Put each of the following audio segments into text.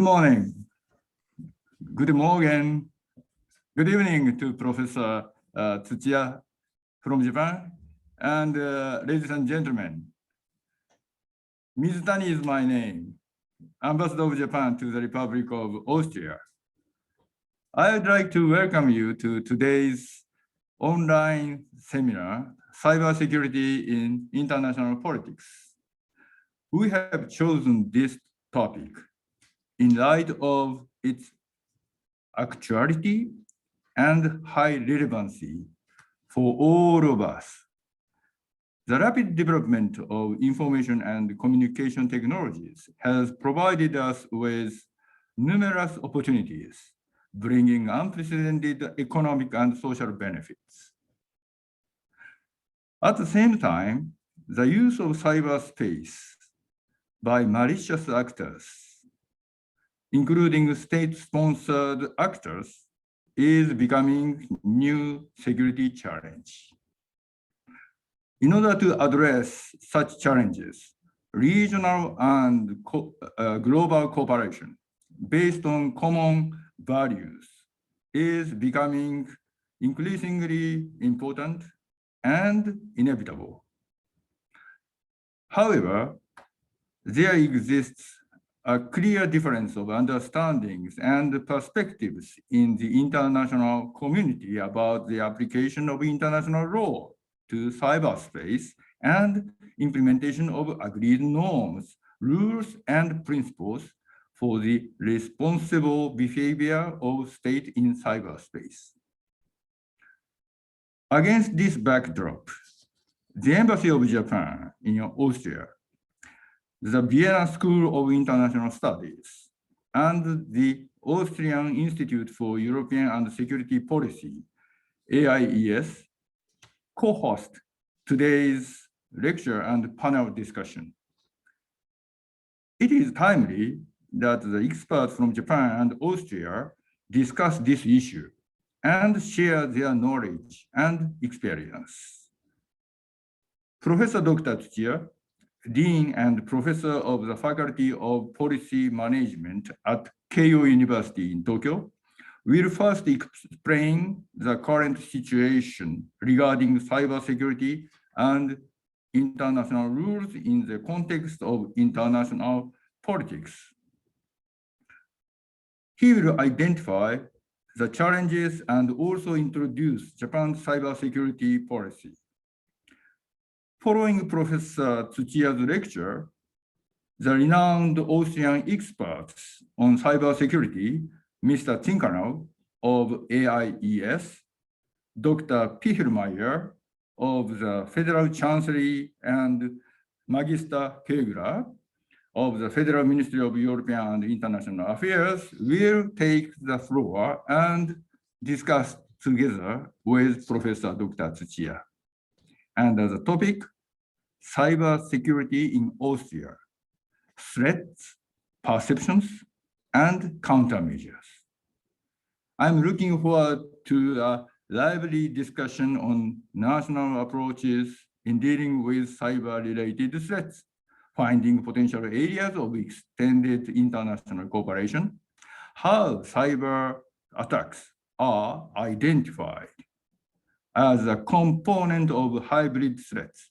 Good morning. Good morning. Good evening to Professor TSUCHIYA from Japan. And ladies and gentlemen, MIZUTANI is my name, Ambassador of Japan to the Republic of Austria. I would like to welcome you to today's online seminar, Cybersecurity in International Politics. We have chosen this topic in light of its actuality and high relevancy for all of us. The rapid development of information and communication technologies has provided us with numerous opportunities, bringing unprecedented economic and social benefits. At the same time, the use of cyberspace by malicious actors, including state-sponsored actors, is becoming a new security challenge. In order to address such challenges, regional and global cooperation based on common values is becoming increasingly important and inevitable. However, there exists a clear difference of understandings and perspectives in the international community about the application of international law to cyberspace and implementation of agreed norms, rules, and principles for the responsible behavior of state in cyberspace. Against this backdrop, the Embassy of Japan in Austria, the Vienna School of International Studies, and the Austrian Institute for European and Security Policy, AIES, co-host today's lecture and panel discussion. It is timely that the experts from Japan and Austria discuss this issue and share their knowledge and experience. Professor Dr. TSUCHIYA, Dean and Professor of the Faculty of Policy Management at Keio University in Tokyo, will first explain the current situation regarding cybersecurity and international rules in the context of international politics. He will identify the challenges and also introduce Japan's cybersecurity policy. Following Professor TSUCHIYA's lecture, the renowned Austrian experts on cybersecurity, Mr. ZINKANELL of AIES, Dr. PICHLMAYER of the Federal Chancellery, and Magister KÖGLER of the Federal Ministry of European and International Affairs will take the floor and discuss together with Professor Dr. TSUCHIYA. And as a topic, cybersecurity in Austria, threats, perceptions, and countermeasures. I'm looking forward to a lively discussion on national approaches in dealing with cyber-related threats, finding potential areas of extended international cooperation, how cyber attacks are identified as a component of hybrid threats,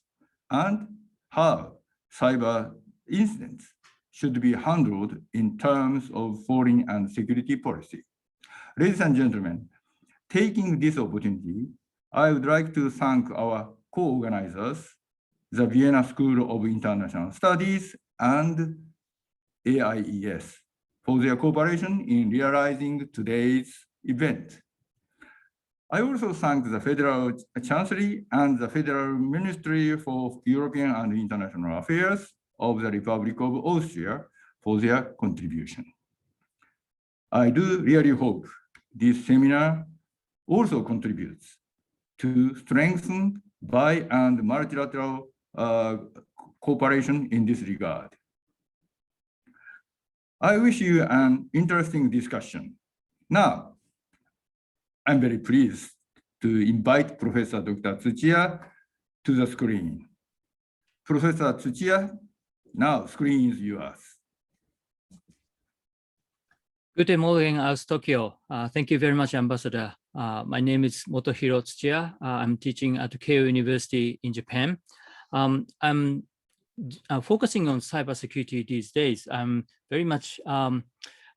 and how cyber incidents should be handled in terms of foreign and security policy. Ladies and gentlemen, taking this opportunity, I would like to thank our co-organizers, the Vienna School of International Studies and AIES, for their cooperation in realizing today's event. I also thank the Federal Chancellery and the Federal Ministry for European and International Affairs of the Republic of Austria for their contribution. I do really hope this seminar also contributes to strengthen bi- and multilateral cooperation in this regard. I wish you an interesting discussion. Now, I'm very pleased to invite Professor Dr. TSUCHIYA to the screen. Professor TSUCHIYA, now screen is yours. Good morning aus Tokyo. Thank you very much, Ambassador. My name is Motohiro TSUCHIYA. I'm teaching at Keio University in Japan. I'm focusing on cybersecurity these days. I'm very much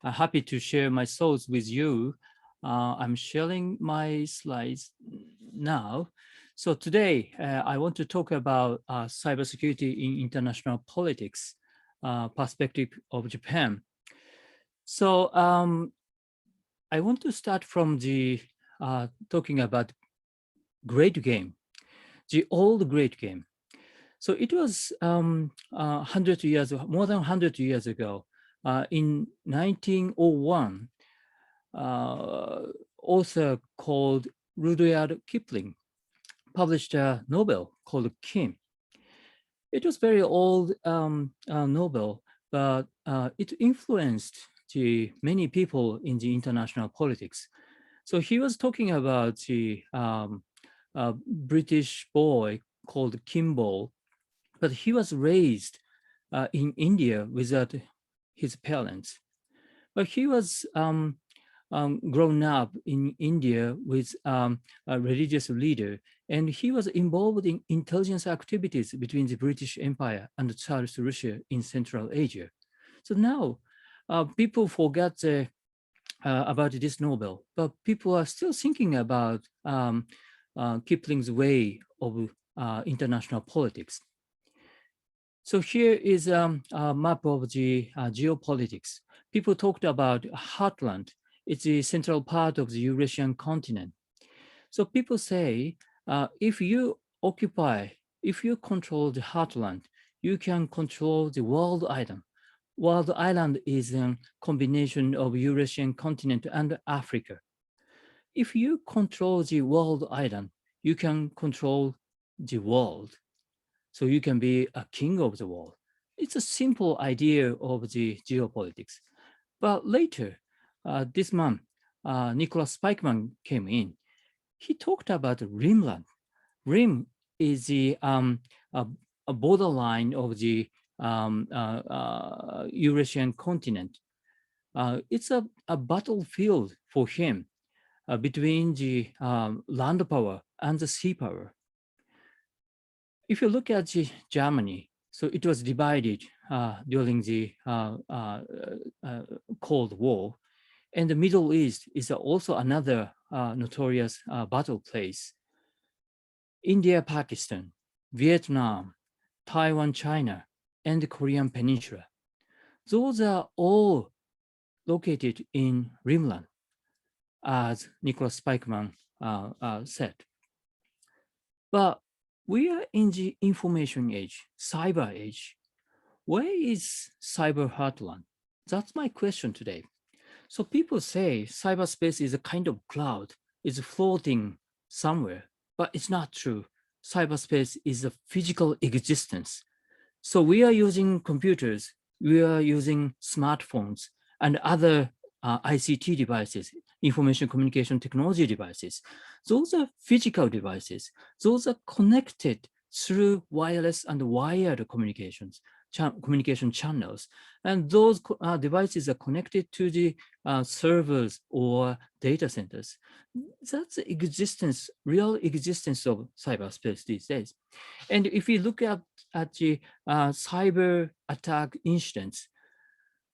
happy to share my thoughts with you. I'm sharing my slides now. So today, I want to talk about cybersecurity in international politics, perspective of Japan. So I want to start from the talking about great game, the old great game. So it was 100 years, more than 100 years ago, in 1901, author called Rudyard Kipling published a novel called Kim. It was very old novel, but it influenced many people in the international politics. So he was talking about the British boy called E.M.B.L, but he was raised in India without his parents. But he was grown up in India with a religious leader, and he was involved in intelligence activities between the British Empire and Tsarist Russia in Central Asia. So now people forgot about this novel, but people are still thinking about Kipling's way of international politics. So here is a map of the geopolitics. People talked about heartland. It's the central part of the Eurasian continent. So people say, if you control the heartland, you can control the world island. World island is a combination of Eurasian continent and Africa. If you control the world island, you can control the world. So you can be a king of the world. It's a simple idea of the geopolitics. But later, this month, Nicholas Spikeman came in. He talked about Rimland. Rim is the a borderline of the Eurasian continent. It's a battlefield for him between the land power and the sea power. If you look at Germany, so it was divided during the Cold War, and the Middle East is also another notorious battle place. India, Pakistan, Vietnam, Taiwan, China, and the Korean Peninsula. Those are all located in Rimland, as Nicholas Spikeman said. But we are in the information age, cyber age. Where is cyber heartland? That's my question today. So people say cyberspace is a kind of cloud, it's floating somewhere, but it's not true. Cyberspace is a physical existence. So we are using computers, we are using smartphones and other ICT devices, information communication technology devices. Those are physical devices. Those are connected through wireless and wired communication channels. And those devices are connected to the servers or data centers. That's the existence, real existence of cyberspace these days. And if we look at the cyber attack incidents,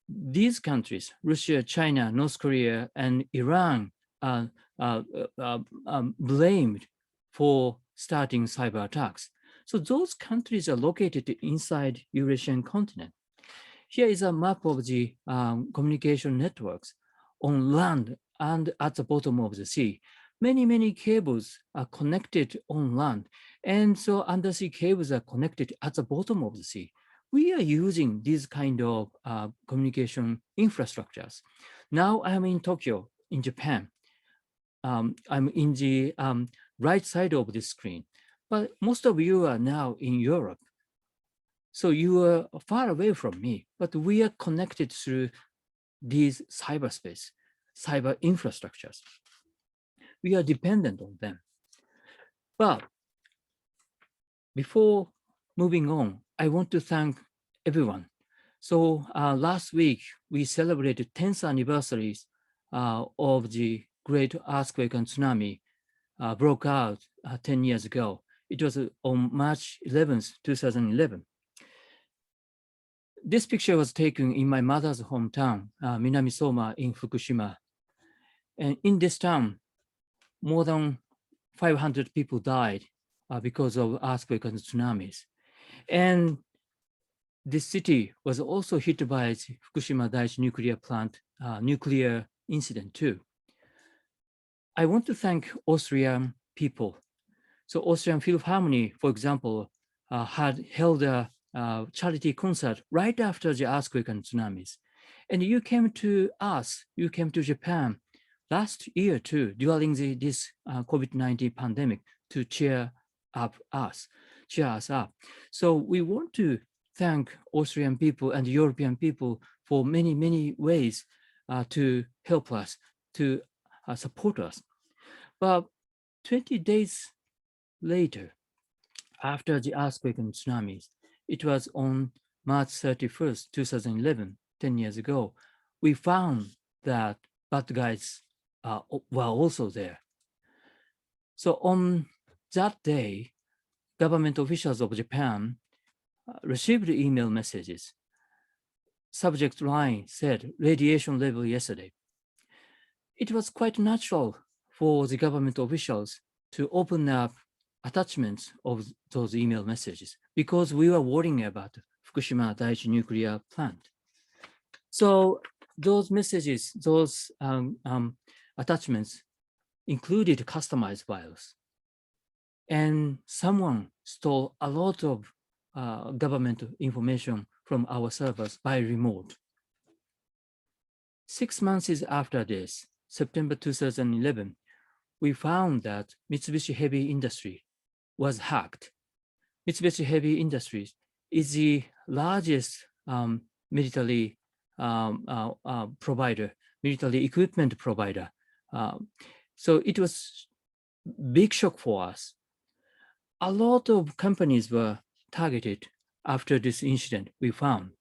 these countries, Russia, China, North Korea, and Iran, blamed for starting cyber attacks. So those countries are located inside Eurasian continent. Here is a map of the communication networks on land and at the bottom of the sea. Many cables are connected on land, and so undersea cables are connected at the bottom of the sea. We are using these kind of communication infrastructures. Now I'm in Tokyo, in Japan. I'm in the right side of the screen, but most of you are now in Europe. So you are far away from me, but we are connected through these cyberspace, cyber infrastructures. We are dependent on them. But before moving on, I want to thank everyone So last week, we celebrated 10th anniversaries of the great earthquake and tsunami broke out 10 years ago. It was on March 11th, 2011. This picture was taken in my mother's hometown, Minamisoma in Fukushima. And in this town, more than 500 people died because of earthquake and tsunamis. And this city was also hit by the Fukushima Daiichi nuclear plant nuclear incident too. I want to thank Austrian people. So Austrian Philharmonic, for example, had held a charity concert right after the earthquake and tsunamis. And you came to us, you came to Japan last year too, during this COVID-19 pandemic to cheer us up. So we want to thank Austrian people and European people for many, many ways to help us, to support us. But 20 days later, after the earthquake and tsunamis, it was on March 31st, 2011, 10 years ago, we found that bad guys were also there. So on that day, government officials of Japan received email messages. Subject line said, radiation level yesterday. It was quite natural for the government officials to open up attachments of those email messages because we were worrying about Fukushima Daiichi nuclear plant. So those messages, those attachments included customized files. And someone stole a lot of government information from our servers by remote. 6 months after this, September 2011, we found that Mitsubishi Heavy Industry was hacked. Mitsubishi Heavy Industries is the largest military provider, military equipment provider. So it was big shock for us. A lot of companies were targeted after this incident we found.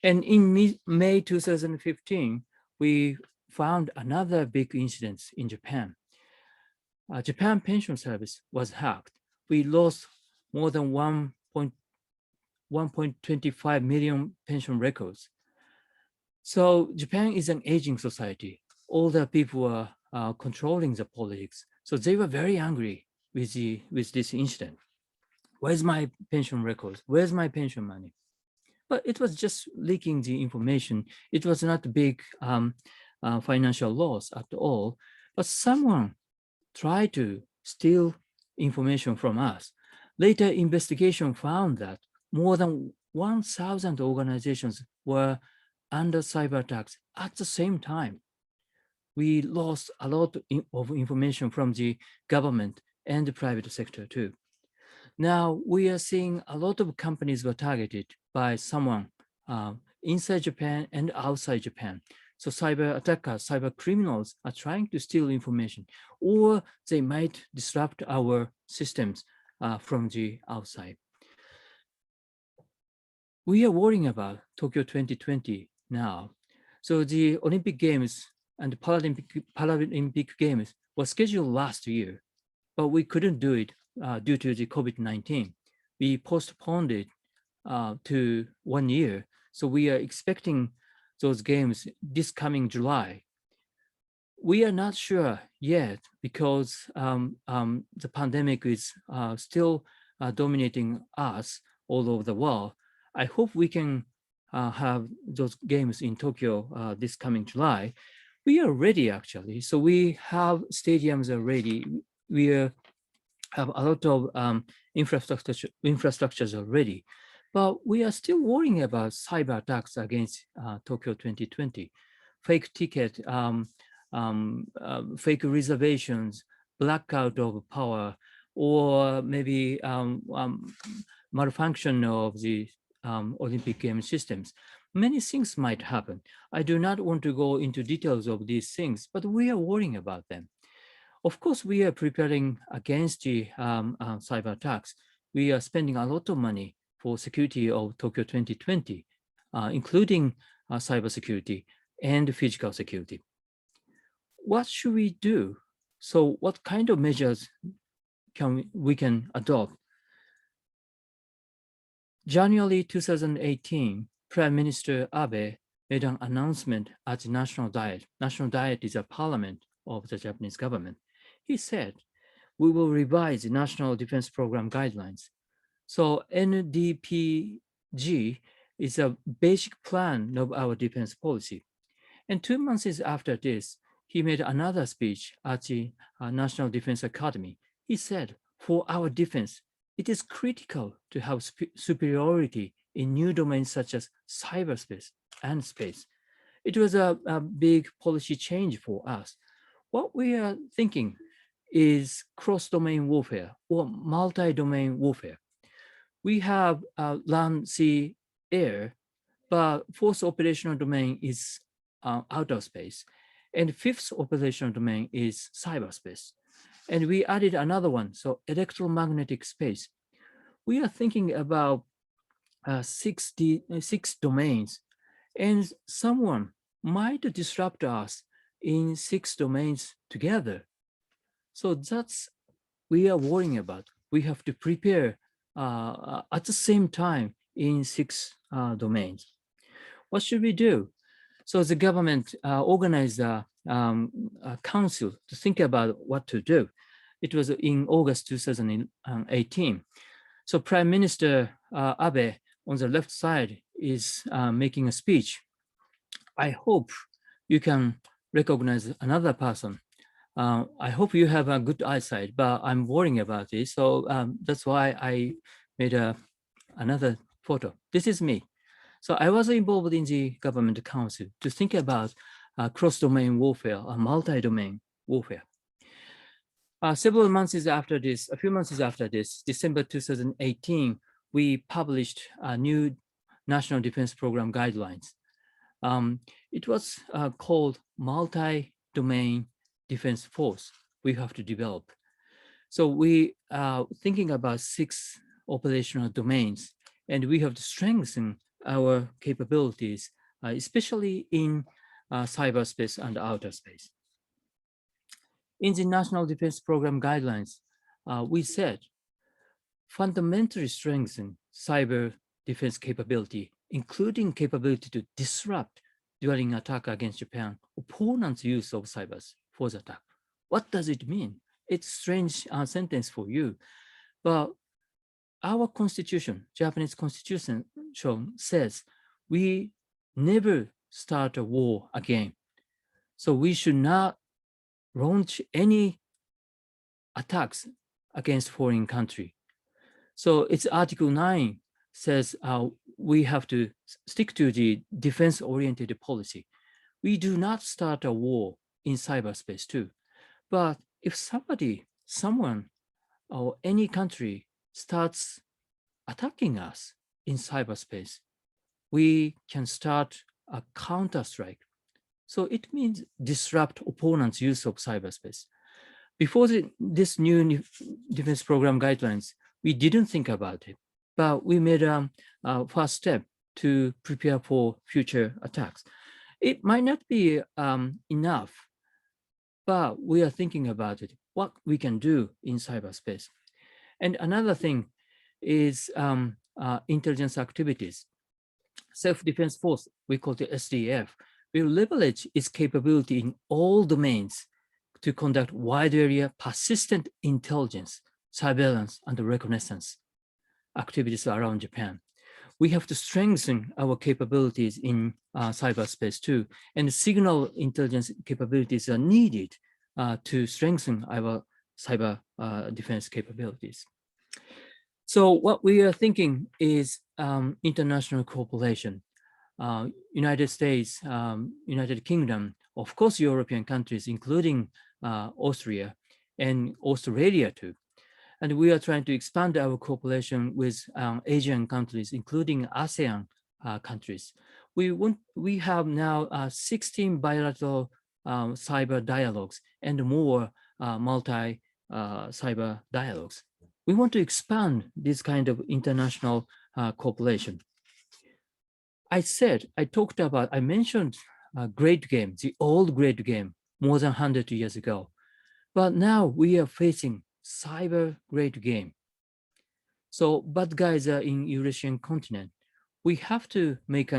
And in May 2015, we found another big incident in Japan. Japan Pension Service was hacked. We lost more than 1.25 million pension records. So Japan is an aging society. Older people are controlling the politics. So they were very angry with this incident. Where's my pension records? Where's my pension money? But it was just leaking the information. It was not a big financial loss at all. But someone tried to steal information from us. Later investigation found that more than 1,000 organizations were under cyber attacks at the same time. We lost a lot of information from the government and the private sector too. Now we are seeing a lot of companies were targeted by someone inside Japan and outside Japan. So cyber attackers, cyber criminals are trying to steal information, or they might disrupt our systems from the outside. We are worrying about Tokyo 2020 now. So the Olympic Games and Paralympic Games were scheduled last year, but we couldn't do it due to the COVID-19. We postponed it to 1 year. So we are expecting those games this coming July. We are not sure yet because the pandemic is still dominating us all over the world. I hope we can have those games in Tokyo this coming July. We are ready actually. So we have stadiums already. We have a lot of infrastructures already. But we are still worrying about cyber attacks against Tokyo 2020, fake ticket, fake reservations, blackout of power, or maybe malfunction of the Olympic Games systems. Many things might happen. I do not want to go into details of these things, but we are worrying about them. Of course, we are preparing against the cyber attacks. We are spending a lot of money for security of Tokyo 2020. including cybersecurity and physical security. What should we do? So what kind of measures we can adopt? January 2018, Prime Minister Abe made an announcement at the National Diet. National Diet is a parliament of the Japanese government. He said, we will revise the National Defense Program guidelines. So NDPG is a basic plan of our defense policy. And 2 months after this, he made another speech at the National Defense Academy. He said, for our defense, it is critical to have superiority in new domains such as cyberspace and space. It was a big policy change for us. What we are thinking is cross-domain warfare or multi-domain warfare. We have land, sea, air, but fourth operational domain is outer space. And fifth operational domain is cyberspace. And we added another one, so electromagnetic space. We are thinking about 6 domains, and someone might disrupt us in 6 domains together. So that's we are worrying about. We have to prepare at the same time in 6 domains. What should we do? So the government organized a council to think about what to do. It was in August 2018. So Prime Minister Abe on the left side is making a speech. I hope you can recognize another person. I hope you have a good eyesight, but I'm worrying about it. So that's why I made another photo. This is me. So I was involved in the government council to think about cross-domain warfare, multi-domain warfare. Several months after this, a few months after this, December 2018, we published a new National Defense Program guidelines. It was called Multi-Domain Defense Force we have to develop. So we are thinking about 6 operational domains, and we have to strengthen our capabilities, especially in cyberspace and outer space. In the National Defense Program guidelines, we said fundamentally strengthen cyber defense capability, including capability to disrupt during attack against Japan, opponents' use of cybers for the attack. What does it mean? It's a strange sentence for you, but our constitution, Japanese constitution says we never start a war again. So we should not launch any attacks against foreign country. So it's Article 9 says we have to stick to the defense-oriented policy. We do not start a war in cyberspace too. But if someone or any country starts attacking us in cyberspace, we can start a counter-strike. So it means disrupt opponents' use of cyberspace. Before this new defense program guidelines, we didn't think about it, but we made a first step to prepare for future attacks. It might not be enough, but we are thinking about it, what we can do in cyberspace. And another thing is intelligence activities. Self-defense force, we call it SDF, will leverage its capability in all domains to conduct wide area persistent intelligence, surveillance, and reconnaissance activities around Japan. We have to strengthen our capabilities in cyberspace too, and signal intelligence capabilities are needed to strengthen our cyber defense capabilities. So what we are thinking is international cooperation. United States, United Kingdom, of course, European countries, including Austria and Australia too. And we are trying to expand our cooperation with Asian countries, including ASEAN countries. We have now 16 bilateral cyber dialogues and more multi-cyber dialogues. We want to expand this kind of international cooperation. I mentioned a great game, the old great game, more than 100 years ago. But now we are facing cyber great game. So bad guys are in Eurasian continent. We have to make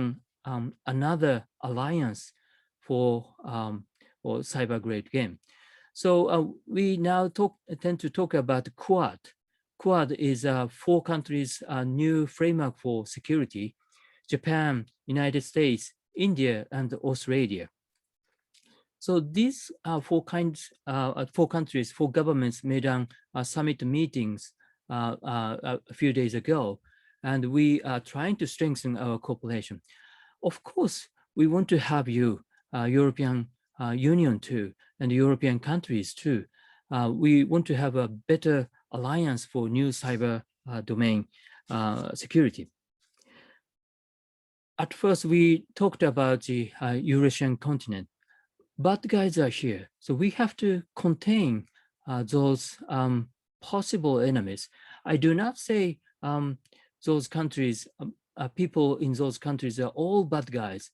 another alliance for cyber great game. So we now tend to talk about Quad. Quad is 4 countries' new framework for security: Japan, United States, India, and Australia. So these 4 countries, 4 governments made summit meetings a few days ago, and we are trying to strengthen our cooperation. Of course, we want to have you, European Union too, and European countries too. We want to have a better alliance for new cyber domain security. At first, we talked about the Eurasian continent. Bad guys are here, so we have to contain those possible enemies. I do not say those countries, people in those countries are all bad guys,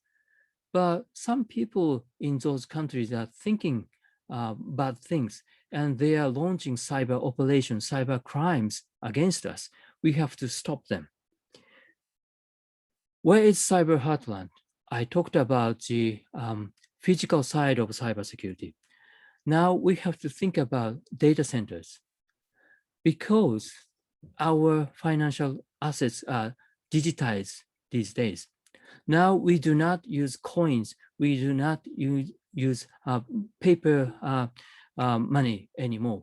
but some people in those countries are thinking bad things, and they are launching cyber operations, cyber crimes against us. We have to stop them. Where is cyber heartland? I talked about the physical side of cybersecurity. Now we have to think about data centers, because our financial assets are digitized these days. Now we do not use coins, we do not use paper money anymore.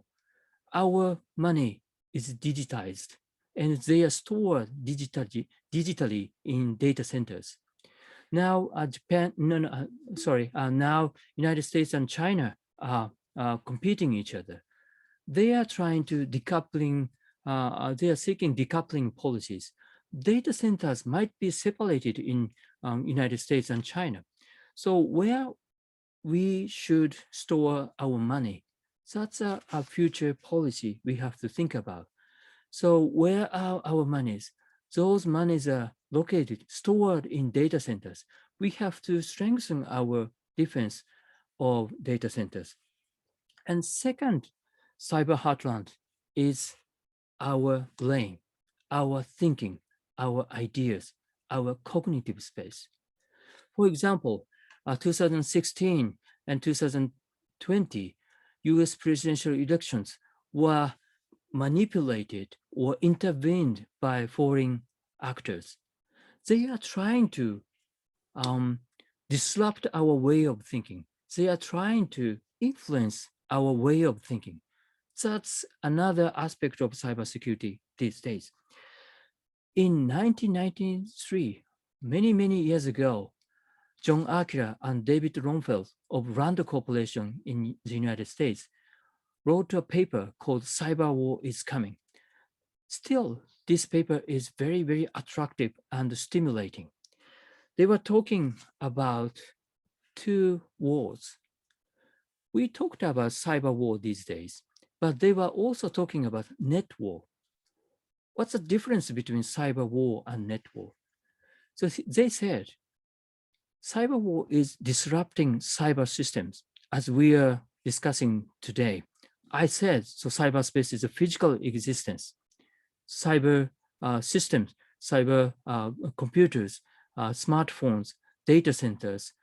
Our money is digitized, and they are stored digitally in data centers. Now now United States and China are competing each other. They are trying to decoupling, they are seeking decoupling policies. Data centers might be separated in United States and China. So where we should store our money, that's a future policy we have to think about. So where are our monies? Those monies are located, stored in data centers. We have to strengthen our defense of data centers. And second, cyber heartland is our brain, our thinking, our ideas, our cognitive space. For example, 2016 and 2020 US presidential elections were manipulated or intervened by foreign actors. They are trying to disrupt our way of thinking. They are trying to influence our way of thinking. That's another aspect of cybersecurity these days. In 1993, many years ago, John Akira and David Ronfeld of Rand Corporation in the United States wrote a paper called Cyber War is Coming. Still, this paper is very attractive and stimulating. They were talking about 2 wars. We talked about cyber war these days, but they were also talking about net war. What's the difference between cyber war and net war? So they said, cyber war is disrupting cyber systems, as we are discussing today. I said, so cyberspace is a physical existence. Cyber systems, cyber computers, smartphones, data centers,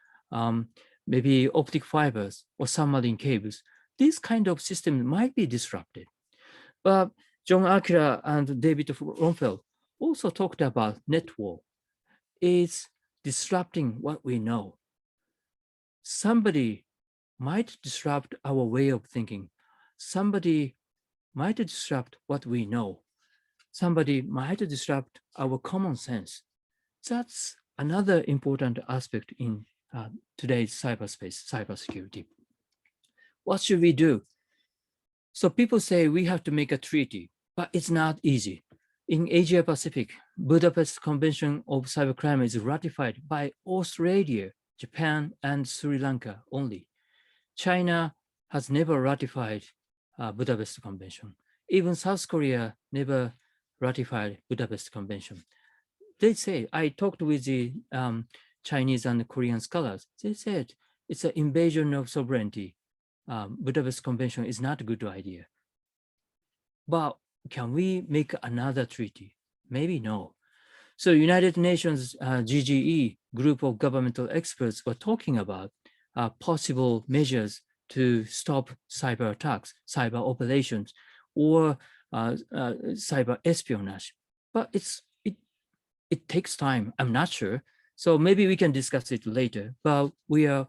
maybe optic fibers or submarine cables. These kind of systems might be disrupted. But John Akira and David Ronfeld also talked about net war. It's disrupting what we know. Somebody might disrupt our way of thinking. Somebody might disrupt what we know. Somebody might disrupt our common sense. That's another important aspect in today's cyberspace, cybersecurity. What should we do? So people say we have to make a treaty, but it's not easy. In Asia Pacific, Budapest Convention of Cybercrime is ratified by Australia, Japan, and Sri Lanka only. China has never ratified Budapest Convention. Even South Korea never ratified Budapest Convention. they say, I talked with the Chinese and Korean scholars, they said it's an invasion of sovereignty. Budapest Convention is not a good idea. But can we make another treaty? Maybe no. So United Nations GGE, group of governmental experts, were talking about possible measures to stop cyber attacks, cyber operations, or cyber espionage. But it takes time. I'm not sure. So maybe we can discuss it later. But we are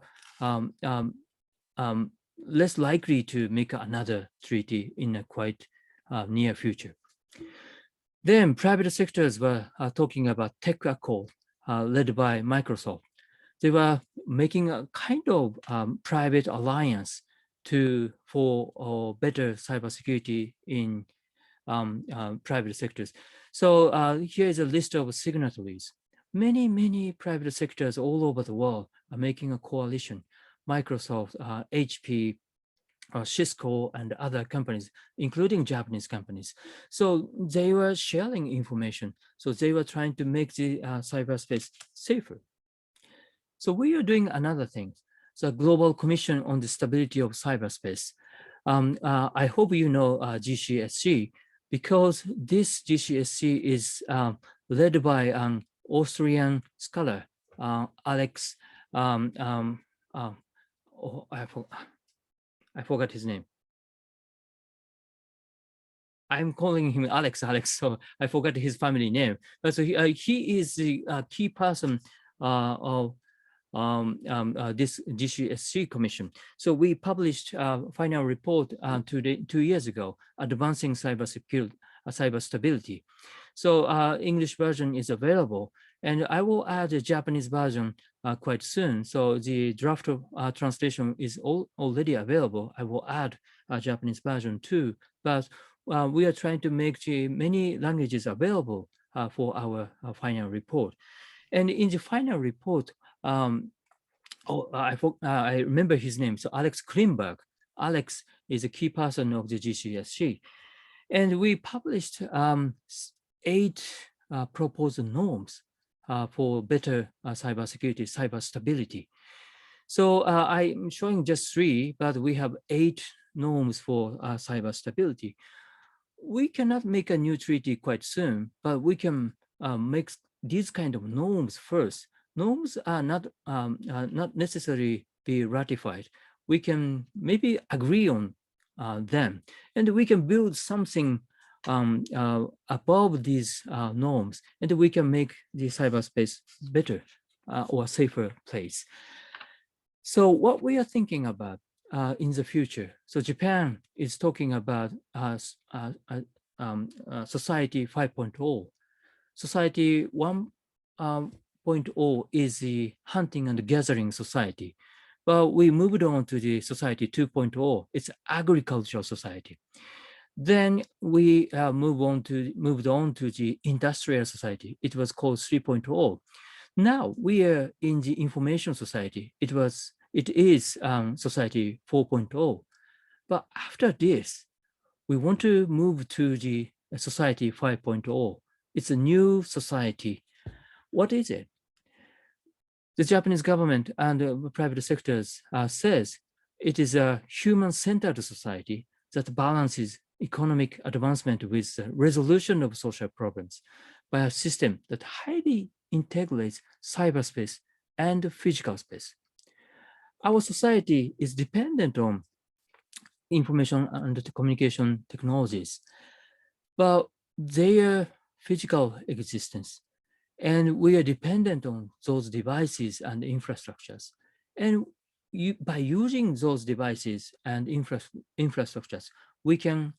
less likely to make another treaty in a quite near future. Then private sectors were talking about tech accord led by Microsoft. They were making a kind of private alliance for better cybersecurity in private sectors. So here is a list of signatories. Many private sectors all over the world are making a coalition. Microsoft, HP, Cisco, and other companies, including Japanese companies. So they were sharing information. So they were trying to make the cyberspace safer. So we are doing another thing. So Global Commission on the Stability of Cyberspace. I hope you know GCSC, because this GCSC is led by an Austrian scholar, Alex, I forgot his name. I'm calling him Alex, so I forgot his family name. But so he is the key person of this GCSC commission. So we published a final report 2 years ago, Advancing Cybersecurity, Cyber Stability. So English version is available, and I will add a Japanese version quite soon. So the draft of translation is already available. I will add a Japanese version too, but we are trying to make the many languages available for our final report. And in the final report, I remember his name. So Alex Klimberg. Alex is a key person of the GCSC. And we published 8 proposed norms for better cybersecurity, cyber stability. So I'm showing just 3, but we have 8 norms for cyber stability. We cannot make a new treaty quite soon, but we can make these kind of norms first. Norms are not necessarily be ratified. We can maybe agree on them, and we can build something above these norms, and we can make the cyberspace better or safer place. So what we are thinking about in the future, so Japan is talking about society 5.0. Society 1.0 is the hunting and gathering society. But we moved on to the society 2.0. It's agricultural society. Then we moved on to the industrial society. It was called 3.0. Now we are in the information society. It is society 4.0. But after this, we want to move to the society 5.0. It's a new society. What is it? The Japanese government and private sectors says it is a human-centered society that balances economic advancement with resolution of social problems by a system that highly integrates cyberspace and physical space. Our society is dependent on information and communication technologies, but their physical existence, and we are dependent on those devices and infrastructures. And by using those devices and infrastructures, we can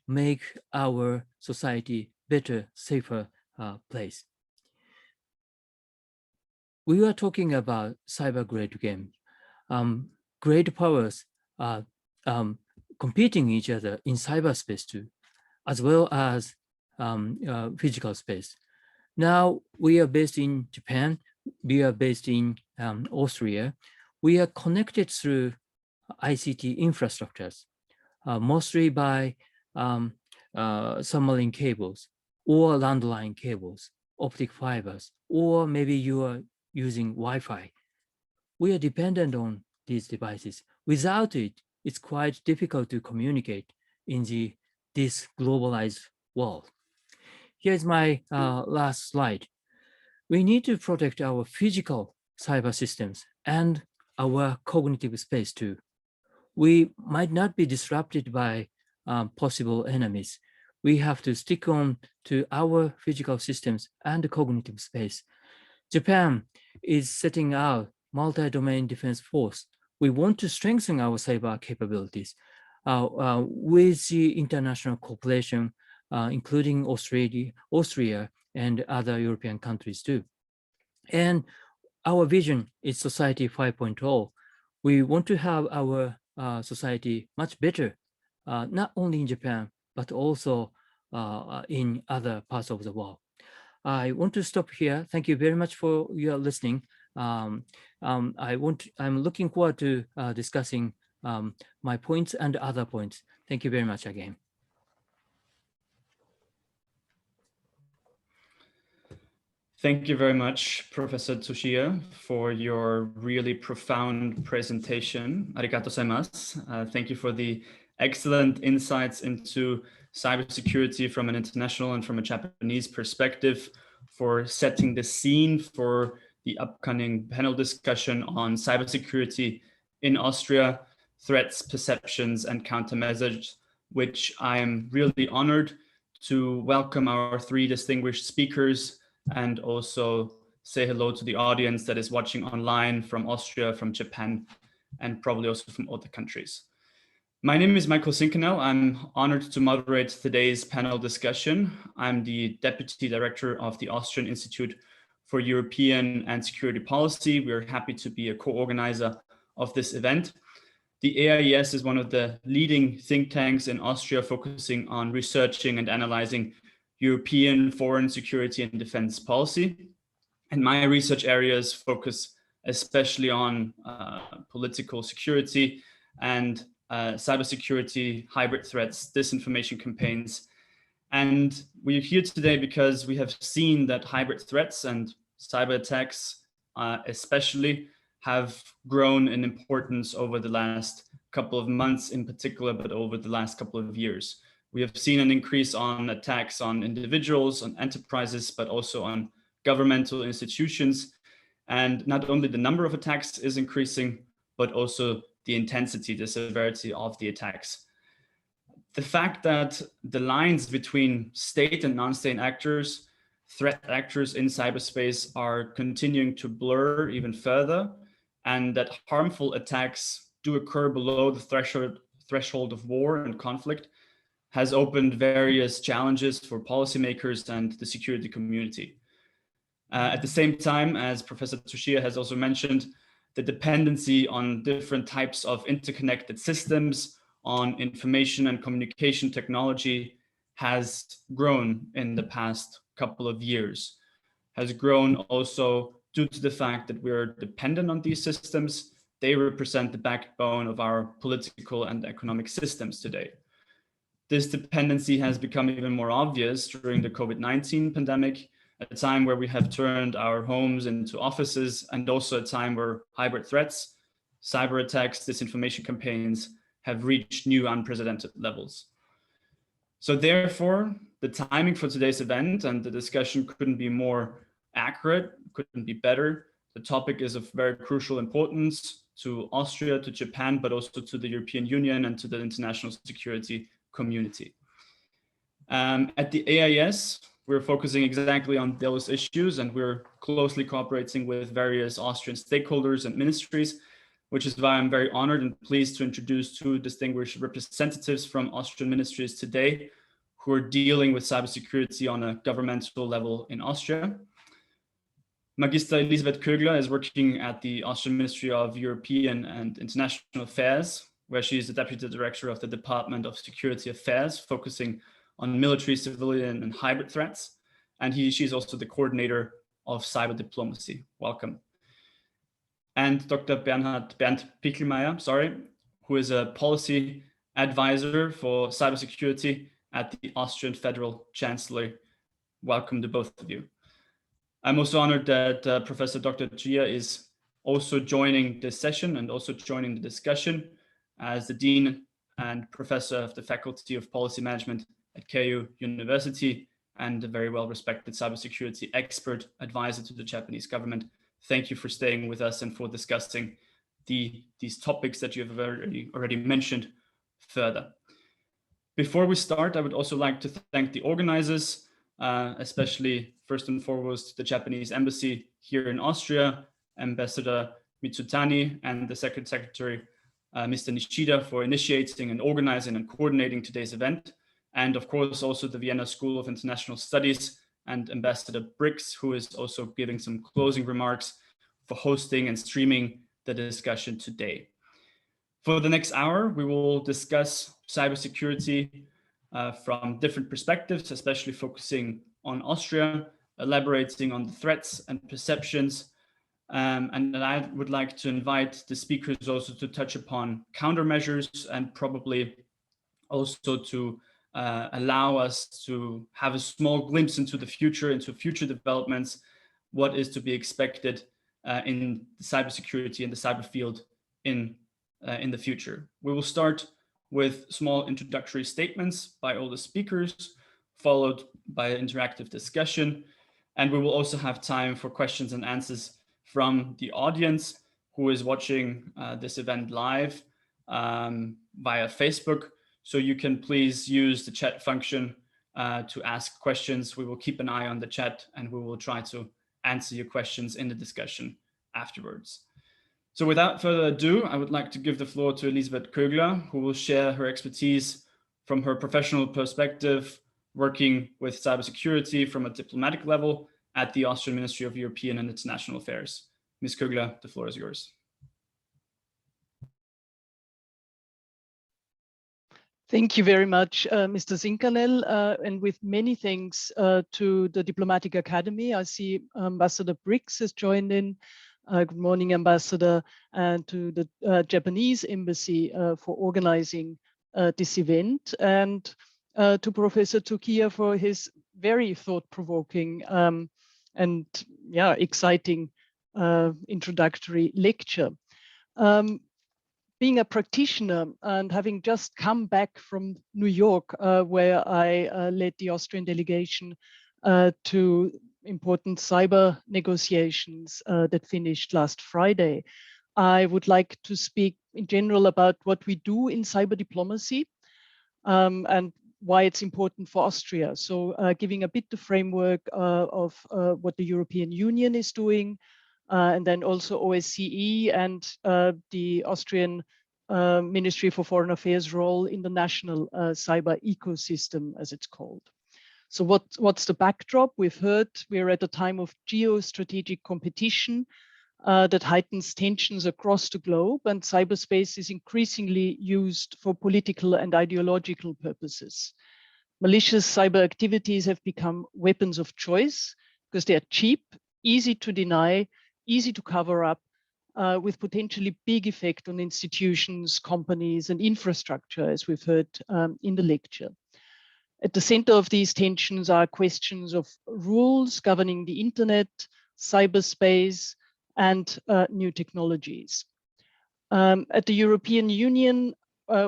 make our society better, safer place. We are talking about cyber-grade games. Great powers are competing each other in cyberspace too, as well as physical space. Now we are based in Japan. We are based in Austria. We are connected through ICT infrastructures, mostly by submarine cables or landline cables optic fibers, or maybe you are using Wi-Fi. We are dependent on these devices. Without it, it's quite difficult to communicate in this globalized world. Here's my last slide. We need to protect our physical cyber systems and our cognitive space too. We might not be disrupted by possible enemies. We have to stick on to our physical systems and cognitive space. Japan is setting out multi-domain defense force. We want to strengthen our cyber capabilities with the international cooperation, including Austria and other European countries too. And our vision is Society 5.0. We want to have our society much better, not only in Japan, but also in other parts of the world. I want to stop here. Thank you very much for your listening. I'm looking forward to discussing my points and other points. Thank you very much again. Thank you very much, Professor Tsuchiya, for your really profound presentation. Arigato gozaimasu. Thank you for the excellent insights into cybersecurity from an international and from a Japanese perspective, for setting the scene for the upcoming panel discussion on cybersecurity in Austria, threats, perceptions, and countermeasures, which I am really honored to welcome our three distinguished speakers and also say hello to the audience that is watching online from Austria, from Japan, and probably also from other countries. My name is Michael ZINKANELL. I'm honored to moderate today's panel discussion. I'm the Deputy Director of the Austrian Institute for European and Security Policy. We're happy to be a co-organizer of this event. The AIES is one of the leading think tanks in Austria focusing on researching and analyzing European foreign security and defense policy. And my research areas focus especially on political security and cybersecurity, hybrid threats, disinformation campaigns. And we're here today because we have seen that hybrid threats and cyber attacks especially have grown in importance over the last couple of months in particular, but over the last couple of years. We have seen an increase on attacks on individuals, on enterprises, but also on governmental institutions. And not only the number of attacks is increasing, but also the intensity, the severity of the attacks. The fact that the lines between state and non-state actors, threat actors in cyberspace are continuing to blur even further, and that harmful attacks do occur below the threshold of war and conflict has opened various challenges for policymakers and the security community. At the same time, as Professor Tsuchiya has also mentioned, the dependency on different types of interconnected systems, on information and communication technology has grown in the past couple of years, has grown also due to the fact that we're dependent on these systems. They represent the backbone of our political and economic systems today. This dependency has become even more obvious during the COVID-19 pandemic, a time where we have turned our homes into offices, and also a time where hybrid threats, cyber attacks, disinformation campaigns have reached new unprecedented levels. So therefore, the timing for today's event and the discussion couldn't be more accurate, couldn't be better. The topic is of very crucial importance to Austria, to Japan, but also to the European Union and to the international security community. At the AIES, we're focusing exactly on those issues, and we're closely cooperating with various Austrian stakeholders and ministries, which is why I'm very honored and pleased to introduce two distinguished representatives from Austrian ministries today who are dealing with cybersecurity on a governmental level in Austria. Magister Elisabeth KÖGLER is working at the Austrian Ministry of European and International Affairs, where she is the Deputy Director of the Department of Security Affairs, focusing on military, civilian, and hybrid threats. And she's also the coordinator of Cyberdiplomacy. Welcome. And Dr. Bernd PICHLMAYER, who is a policy advisor for cybersecurity at the Austrian Federal Chancellery. Welcome to both of you. I'm also honored that Professor Dr. Tsuchiya is also joining this session and also joining the discussion as the Dean and Professor of the Faculty of Policy Management at Keio University and a very well-respected cybersecurity expert advisor to the Japanese government. Thank you for staying with us and for discussing these topics that you have already mentioned further. Before we start, I would also like to thank the organizers, especially first and foremost the Japanese embassy here in Austria, Ambassador MIZUTANI, and the Secretary, Mr. Nishida, for initiating and organizing and coordinating today's event. And of course, also the Vienna School of International Studies and Ambassador Briggs, who is also giving some closing remarks for hosting and streaming the discussion today. For the next hour, we will discuss cybersecurity from different perspectives, especially focusing on Austria, elaborating on the threats and perceptions. And I would like to invite the speakers also to touch upon countermeasures and probably also to allow us to have a small glimpse into future developments, what is to be expected in the cybersecurity and the cyber field in the future. We will start with small introductory statements by all the speakers, followed by an interactive discussion. And we will also have time for questions and answers from the audience who is watching this event live via Facebook. So you can please use the chat function to ask questions. We will keep an eye on the chat and we will try to answer your questions in the discussion afterwards. So without further ado, I would like to give the floor to Elisabeth KÖGLER, who will share her expertise from her professional perspective, working with cybersecurity from a diplomatic level at the Austrian Ministry of European and International Affairs. Ms. KÖGLER, the floor is yours. Thank you very much, Mr. ZINKANELL, and with many thanks to the Diplomatic Academy. I see Ambassador Briggs has joined in. Good morning, Ambassador, and to the Japanese Embassy for organizing this event, and to Professor TSUCHIYA for his very thought-provoking and exciting introductory lecture. Being a practitioner and having just come back from New York, where I led the Austrian delegation to important cyber negotiations that finished last Friday, I would like to speak in general about what we do in cyber diplomacy and why it's important for Austria. So giving a bit the framework of what the European Union is doing, and then also OSCE and the Austrian Ministry for Foreign Affairs role in the national cyber ecosystem, as it's called. So what's the backdrop? We've heard we're at a time of geostrategic competition that heightens tensions across the globe, and cyberspace is increasingly used for political and ideological purposes. Malicious cyber activities have become weapons of choice because they are cheap, easy to deny, easy to cover up, with potentially big effect on institutions, companies, and infrastructure, as we've heard in the lecture. At the center of these tensions are questions of rules governing the internet, cyberspace, and new technologies. At the European Union,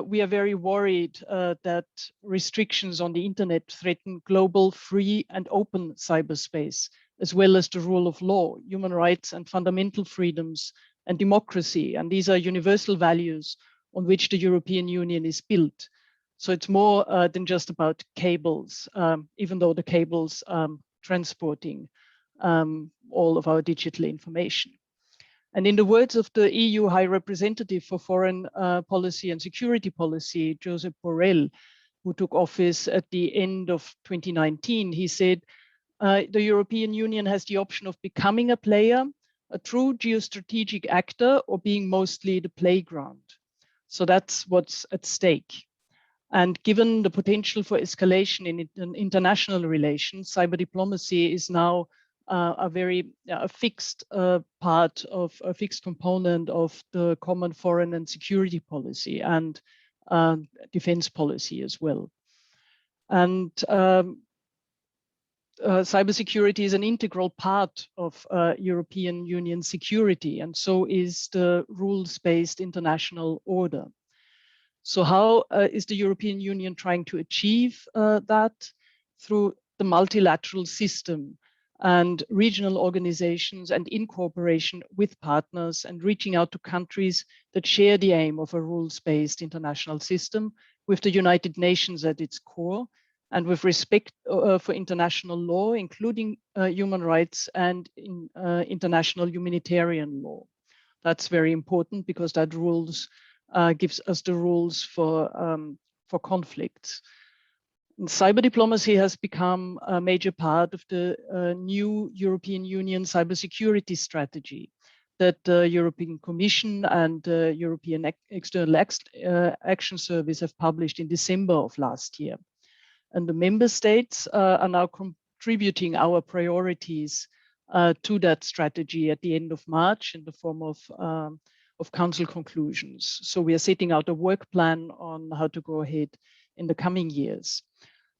we are very worried that restrictions on the internet threaten global, free, and open cyberspace, as well as the rule of law, human rights, and fundamental freedoms, and democracy. And these are universal values on which the European Union is built. So it's more than just about cables, even though the cables transporting all of our digital information. And in the words of the EU High Representative for Foreign Policy and Security Policy, Josep Borrell, who took office at the end of 2019, he said, the European Union has the option of becoming a player, a true geostrategic actor, or being mostly the playground. So that's what's at stake. And given the potential for escalation in international relations, cyber diplomacy is now a fixed part of a fixed component of the common foreign and security policy and defense policy as well. And cybersecurity is an integral part of European Union security, and so is the rules-based international order. So how is the European Union trying to achieve that? Through the multilateral system and regional organizations, and in cooperation with partners, and reaching out to countries that share the aim of a rules-based international system with the United Nations at its core, and with respect for international law, including human rights and international humanitarian law. That's very important because that gives us the rules for conflicts. And cyber diplomacy has become a major part of the new European Union cybersecurity strategy that the European Commission and the European External Action Service have published in December of last year. And the member states are now contributing our priorities to that strategy at the end of March in the form of council conclusions. So we are setting out a work plan on how to go ahead in the coming years.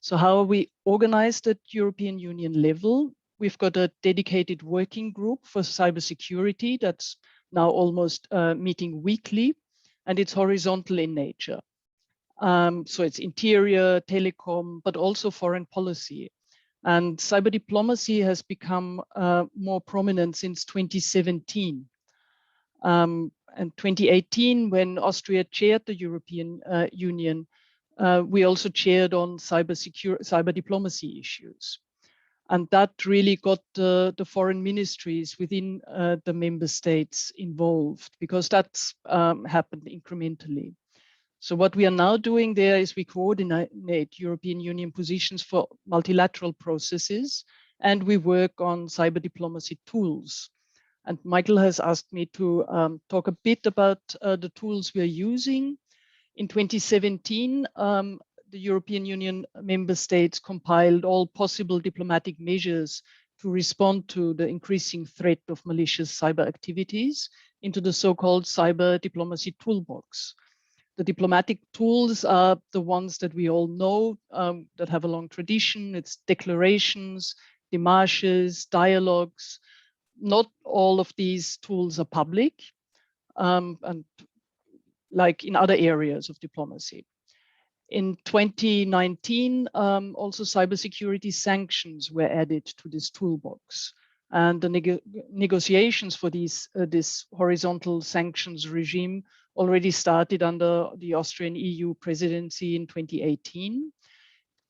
So how are we organized at European Union level? We've got a dedicated working group for cybersecurity that's now almost meeting weekly, and it's horizontal in nature. So it's interior, telecom, but also foreign policy. And cyber diplomacy has become more prominent since 2017. And 2018, when Austria chaired the European Union, we also chaired on cyber diplomacy issues. And that really got the foreign ministries within the member states involved, because that's happened incrementally. So what we are now doing there is we coordinate European Union positions for multilateral processes, and we work on cyber diplomacy tools. And Michael has asked me to talk a bit about the tools we are using. In 2017, the European Union member states compiled all possible diplomatic measures to respond to the increasing threat of malicious cyber activities into the so-called cyber diplomacy toolbox. The diplomatic tools are the ones that we all know that have a long tradition. It's declarations, démarches, dialogues. Not all of these tools are public, and like in other areas of diplomacy. In 2019, also cybersecurity sanctions were added to this toolbox. And the negotiations for this horizontal sanctions regime already started under the Austrian EU presidency in 2018,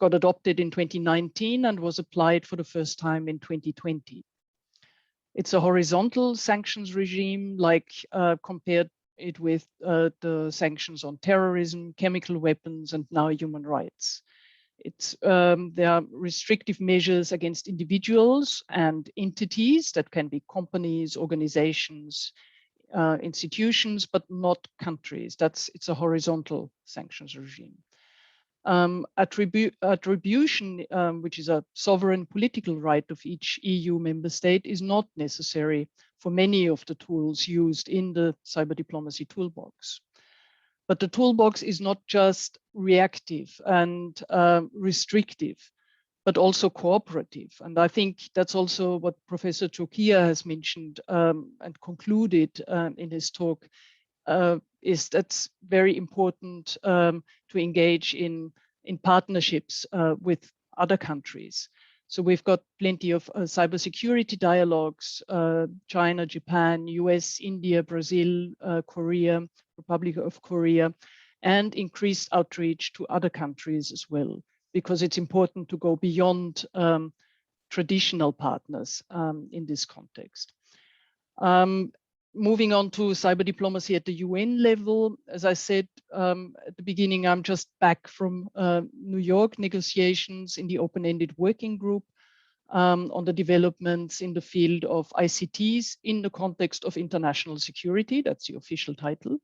got adopted in 2019, and was applied for the first time in 2020. It's a horizontal sanctions regime, like compared it with the sanctions on terrorism, chemical weapons, and now human rights. There are restrictive measures against individuals and entities that can be companies, organizations, institutions, but not countries. It's a horizontal sanctions regime. Attribution, which is a sovereign political right of each EU member state, is not necessary for many of the tools used in the cyber diplomacy toolbox. But the toolbox is not just reactive and restrictive, but also cooperative. And I think that's also what Professor TSUCHIYA has mentioned and concluded in his talk, is that's very important to engage in partnerships with other countries. So we've got plenty of cybersecurity dialogues, China, Japan, US, India, Brazil, Korea, Republic of Korea, and increased outreach to other countries as well, because it's important to go beyond traditional partners in this context. Moving on to cyber diplomacy at the UN level, as I said at the beginning, I'm just back from New York negotiations in the open-ended working group on the developments in the field of ICTs in the context of international security. That's the official title.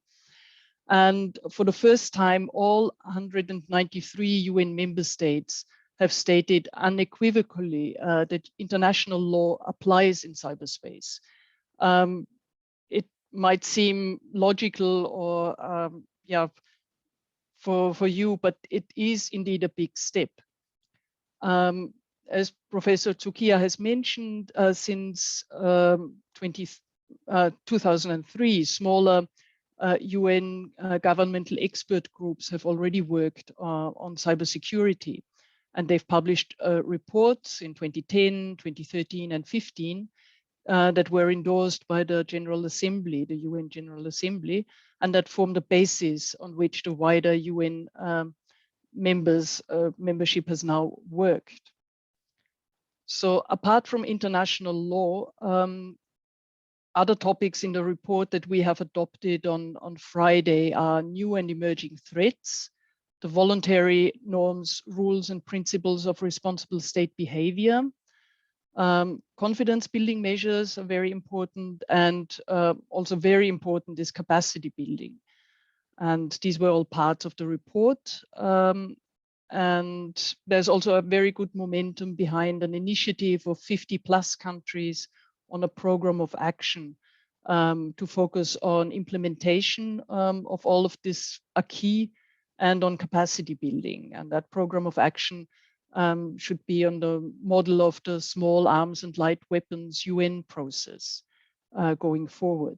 And for the first time, all 193 UN member states have stated unequivocally that international law applies in cyberspace. It might seem logical or for you, but it is indeed a big step. as Professor TSUCHIYA has mentioned, since 2003, smaller UN governmental expert groups have already worked on cybersecurity. And they've published reports in 2010, 2013, and 15 that were endorsed by the General Assembly, the UN General Assembly, and that form the basis on which the wider UN membership has now worked. So apart from international law, other topics in the report that we have adopted on Friday are new and emerging threats, the voluntary norms, rules, and principles of responsible state behavior. Confidence building measures are very important, and also very important is capacity building. And these were all parts of the report. And there's also a very good momentum behind an initiative of 50+ countries on a program of action to focus on implementation of all of this acquis and on capacity building. And that program of action should be on the model of the small arms and light weapons UN process going forward.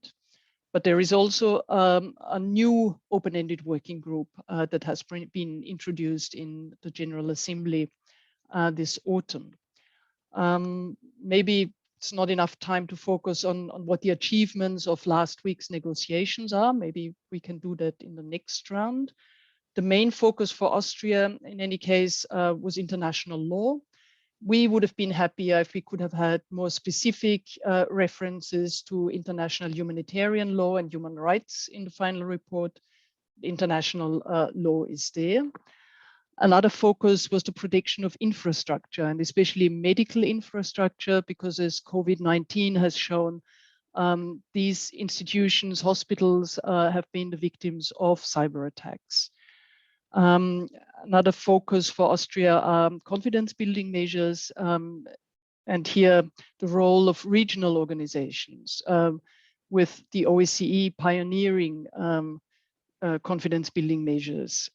But there is also a new open-ended working group that has been introduced in the General Assembly this autumn. Maybe it's not enough time to focus on what the achievements of last week's negotiations are. Maybe we can do that in the next round. The main focus for Austria, in any case, was international law. We would have been happier if we could have had more specific references to international humanitarian law and human rights in the final report. The international law is there. Another focus was the protection of infrastructure, and especially medical infrastructure, because as COVID-19 has shown, these institutions, hospitals, have been the victims of cyber attacks. Another focus for Austria are confidence building measures, and here the role of regional organizations, with the OSCE pioneering confidence building measures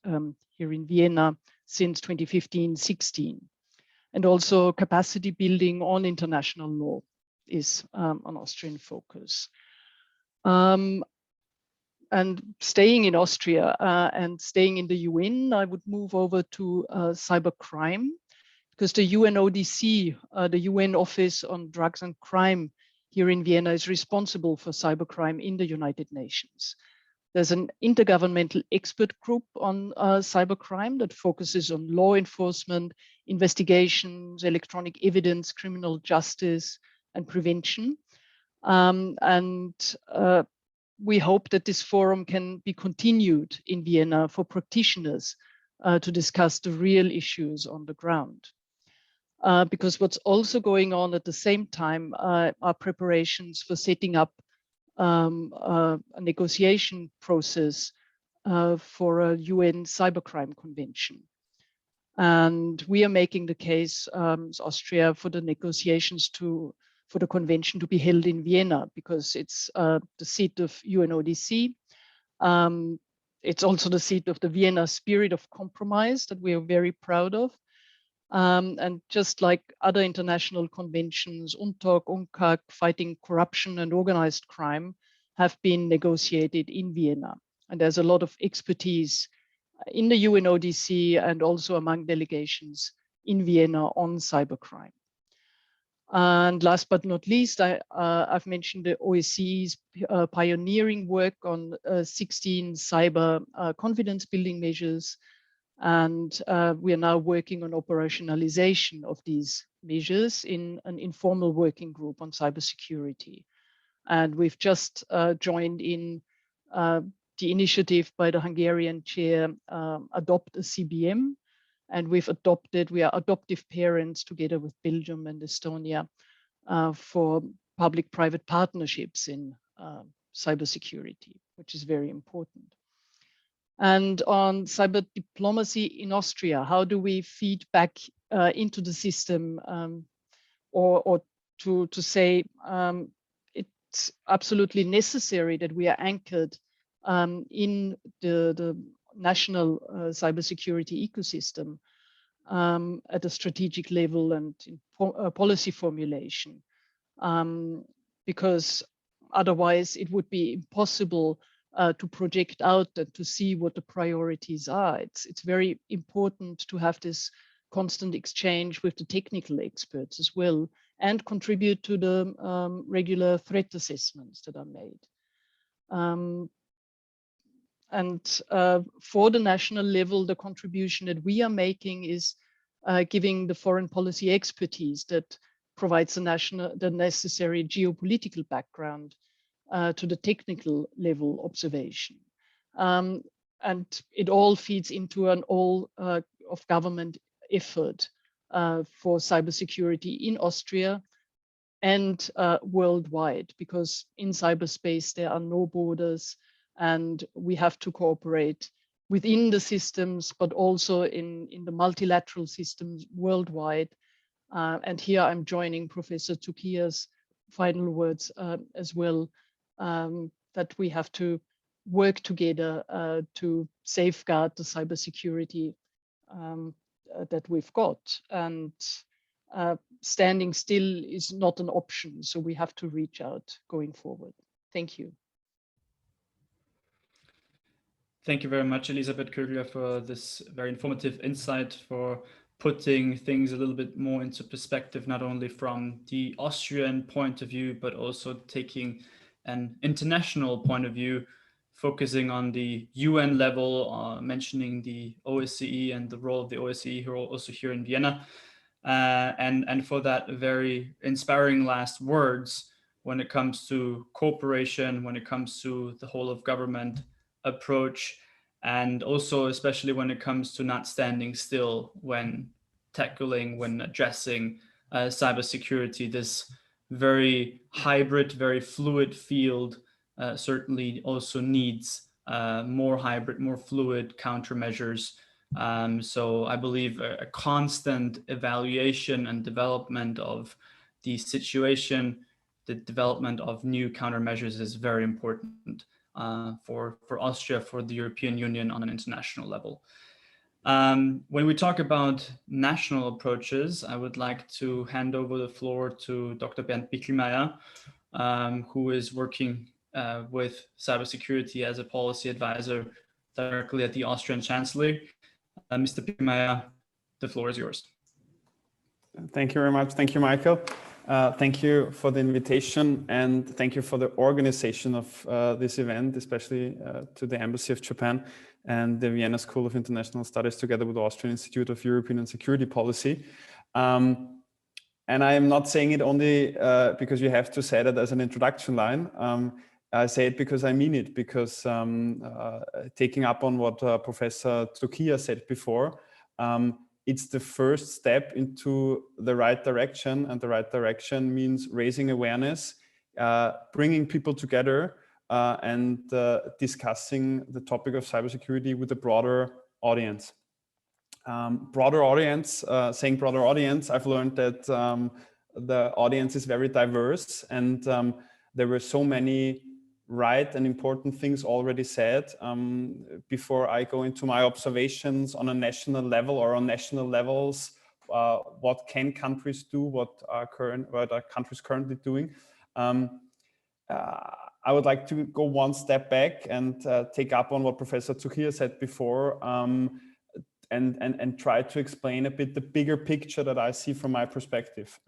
here in Vienna since 2015-16. And also capacity building on international law is an Austrian focus. And staying in Austria and staying in the UN, I would move over to cybercrime, because the UNODC, the UN Office on Drugs and Crime here in Vienna, is responsible for cybercrime in the United Nations. There's an intergovernmental expert group on cybercrime that focuses on law enforcement, investigations, electronic evidence, criminal justice, and prevention. We hope that this forum can be continued in Vienna for practitioners to discuss the real issues on the ground. Because what's also going on at the same time are preparations for setting up a negotiation process for a UN cybercrime convention. And we are making the case, as Austria, for the negotiations for the convention to be held in Vienna, because it's the seat of UNODC. It's also the seat of the Vienna spirit of compromise that we are very proud of. And just like other international conventions, UNTOC, UNCAC, fighting corruption and organized crime, have been negotiated in Vienna. And there's a lot of expertise in the UNODC and also among delegations in Vienna on cybercrime. And last but not least, I've mentioned the OSCE's pioneering work on 16 cyber confidence building measures. And we are now working on operationalization of these measures in an informal working group on cybersecurity. And we've just joined in the initiative by the Hungarian chair, Adopt a CBM. And we are adoptive parents together with Belgium and Estonia for public-private partnerships in cybersecurity, which is very important. And on cyber diplomacy in Austria, how do we feed back into the system, or to say it's absolutely necessary that we are anchored in the national cybersecurity ecosystem. at a strategic level and in policy formulation, because otherwise it would be impossible to project out and to see what the priorities are. It's very important to have this constant exchange with the technical experts as well, and contribute to the regular threat assessments that are made. For the national level, the contribution that we are making is giving the foreign policy expertise that provides the necessary geopolitical background to the technical level observation. And it all feeds into an all of government effort for cybersecurity in Austria and worldwide, because in cyberspace there are no borders and we have to cooperate within the systems, but also in the multilateral systems worldwide. And here I'm joining Professor TSUCHIYA's final words as well, that we have to work together to safeguard the cybersecurity that we've got. And standing still is not an option, so we have to reach out going forward. Thank you. Thank you very much, Elisabeth KÖGLER, for this very informative insight, for putting things a little bit more into perspective, not only from the Austrian point of view, but also taking an international point of view, focusing on the UN level, mentioning the OSCE and the role of the OSCE here, also here in Vienna. And for that very inspiring last words when it comes to cooperation, when it comes to the whole of government approach, and also especially when it comes to not standing still when tackling, when addressing cybersecurity. This very hybrid, very fluid field certainly also needs more hybrid, more fluid countermeasures. So I believe a constant evaluation and development of the situation, the development of new countermeasures is very important for Austria, for the European Union on an international level. When we talk about national approaches, I would like to hand over the floor to Dr. Bernd PICHLMAYER, who is working with cybersecurity as a policy advisor directly at the Austrian Chancellery. Mr. PICHLMAYER, the floor is yours. Thank you very much. Thank you, Michael. Thank you for the invitation, and thank you for the organization of this event, especially to the Embassy of Japan and the Vienna School of International Studies, together with the Austrian Institute of European and Security Policy. And I am not saying it only because you have to say that as an introduction line. I say it because I mean it, because taking up on what Professor TSUCHIYA said before, it's the first step into the right direction, and the right direction means raising awareness, bringing people together, and discussing the topic of cybersecurity with a broader audience. Broader audience, saying broader audience, I've learned that the audience is very diverse, and there were so many right and important things already said. Before I go into my observations on a national level or on national levels, what can countries do, what are countries currently doing, I would like to go one step back and take up on what Professor TSUCHIYA said before, and try to explain a bit the bigger picture that I see from my perspective.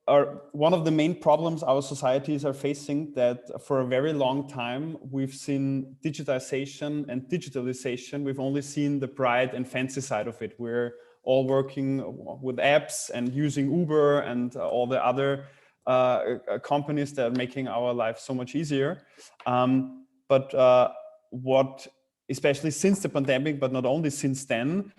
One of the main problems our societies are facing, that for a very long time we've seen digitization and digitalization. We've only seen the bright and fancy side of it. We're all working with apps and using Uber and all the other companies that are making our life so much easier. What, especially since the pandemic, but not only since then,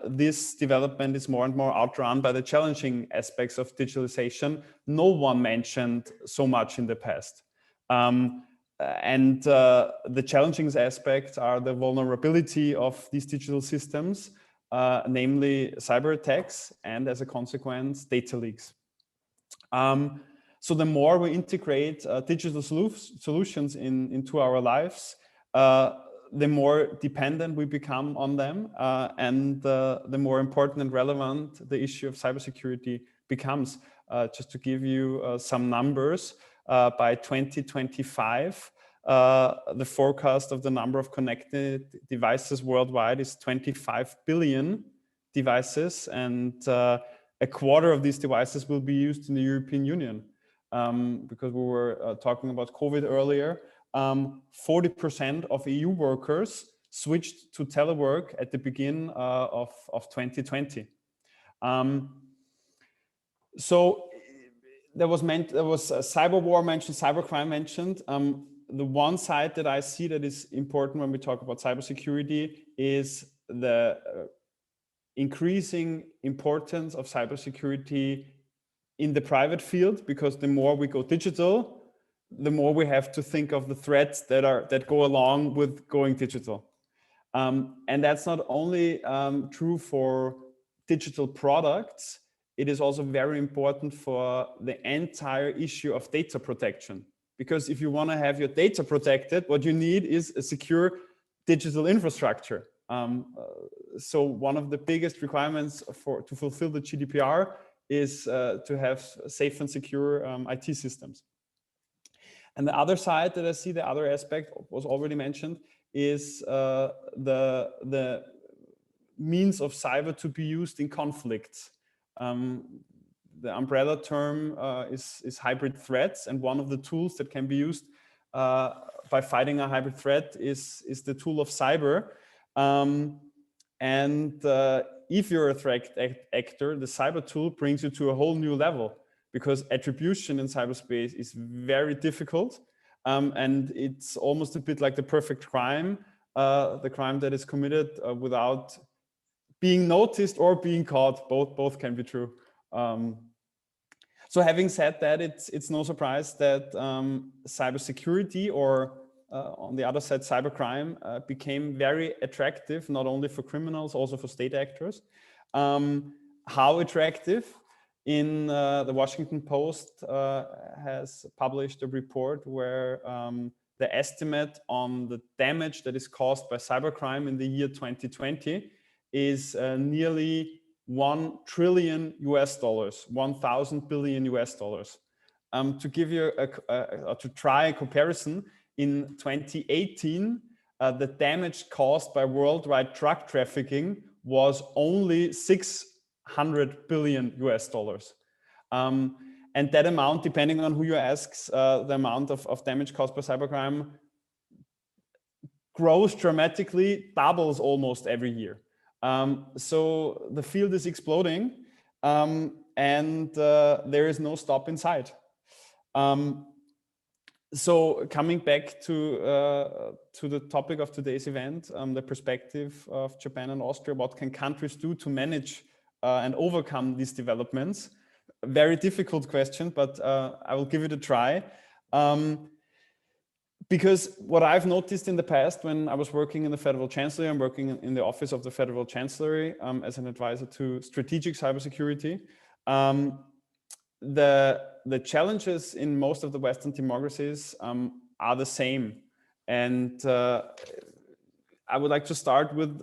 this development is more and more outrun by the challenging aspects of digitalization. No one mentioned so much in the past. The challenging aspects are the vulnerability of these digital systems, namely cyber attacks, and as a consequence, data leaks. So the more we integrate digital solutions into our lives, the more dependent we become on them, and the more important and relevant the issue of cybersecurity becomes. Just to give you some numbers, by 2025, the forecast of the number of connected devices worldwide is 25 billion devices, and a quarter of these devices will be used in the European Union. Because we were talking about COVID earlier, 40% of EU workers switched to telework at the beginning of 2020. So there was cyber war mentioned, cybercrime mentioned. The one side that I see that is important when we talk about cybersecurity is the increasing importance of cybersecurity in the private field, because the more we go digital, the more we have to think of the threats that go along with going digital. And that's not only true for digital products, it is also very important for the entire issue of data protection. Because if you want to have your data protected, what you need is a secure digital infrastructure. So one of the biggest requirements to fulfill the GDPR is to have safe and secure IT systems. And the other side that I see, the other aspect was already mentioned, is the means of cyber to be used in conflicts. The umbrella term is hybrid threats, and one of the tools that can be used by fighting a hybrid threat is the tool of cyber. If you're a threat actor, the cyber tool brings you to a whole new level, because attribution in cyberspace is very difficult, and it's almost a bit like the perfect crime, the crime that is committed without being noticed or being caught. Both can be true. So having said that, it's no surprise that cybersecurity, or on the other side, cybercrime, became very attractive, not only for criminals, also for state actors. How attractive? In the Washington Post has published a report where the estimate on the damage that is caused by cybercrime in the year 2020 is nearly $1 trillion, 1,000 billion US dollars. To give you to try a comparison, in 2018, the damage caused by worldwide drug trafficking was only 600 billion US dollars. And that amount, depending on who you ask, the amount of damage caused by cybercrime grows dramatically, doubles almost every year. So the field is exploding, and there is no stop in sight. So coming back to the topic of today's event, the perspective of Japan and Austria, what can countries do to manage and overcome these developments? A very difficult question, but I will give it a try. Because what I've noticed in the past, when I was working in the Federal Chancellery, I'm working in the office of the Federal Chancellery as an advisor to strategic cybersecurity. The challenges in most of the Western democracies are the same. And I would like to start with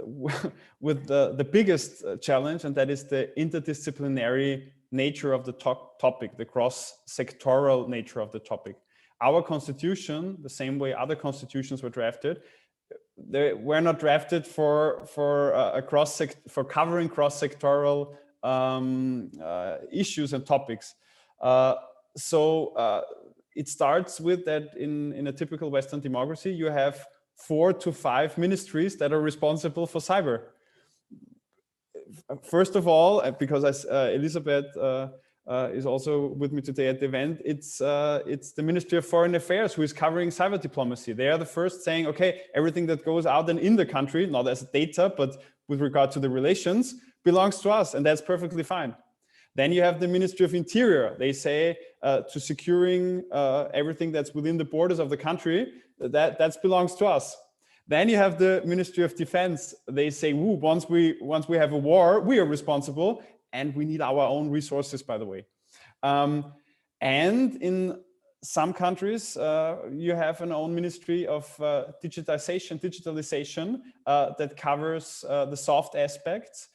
the biggest challenge, and that is the interdisciplinary nature of the topic, the cross-sectoral nature of the topic. Our constitution, the same way other constitutions were drafted, they were not drafted for covering cross-sectoral issues and topics. So it starts with that in a typical Western democracy, you have 4 to 5 ministries that are responsible for cyber. First of all, because Elisabeth is also with me today at the event, it's the Ministry of Foreign Affairs who is covering cyber diplomacy. They are the first saying, okay, everything that goes out and in the country, not as data, but with regard to the relations, belongs to us, and that's perfectly fine. Then you have the Ministry of Interior. They say to securing everything that's within the borders of the country, that belongs to us. Then you have the Ministry of Defense. They say, once we have a war, we are responsible, and we need our own resources, by the way. And in some countries, you have an own ministry of digitalization that covers the soft aspects,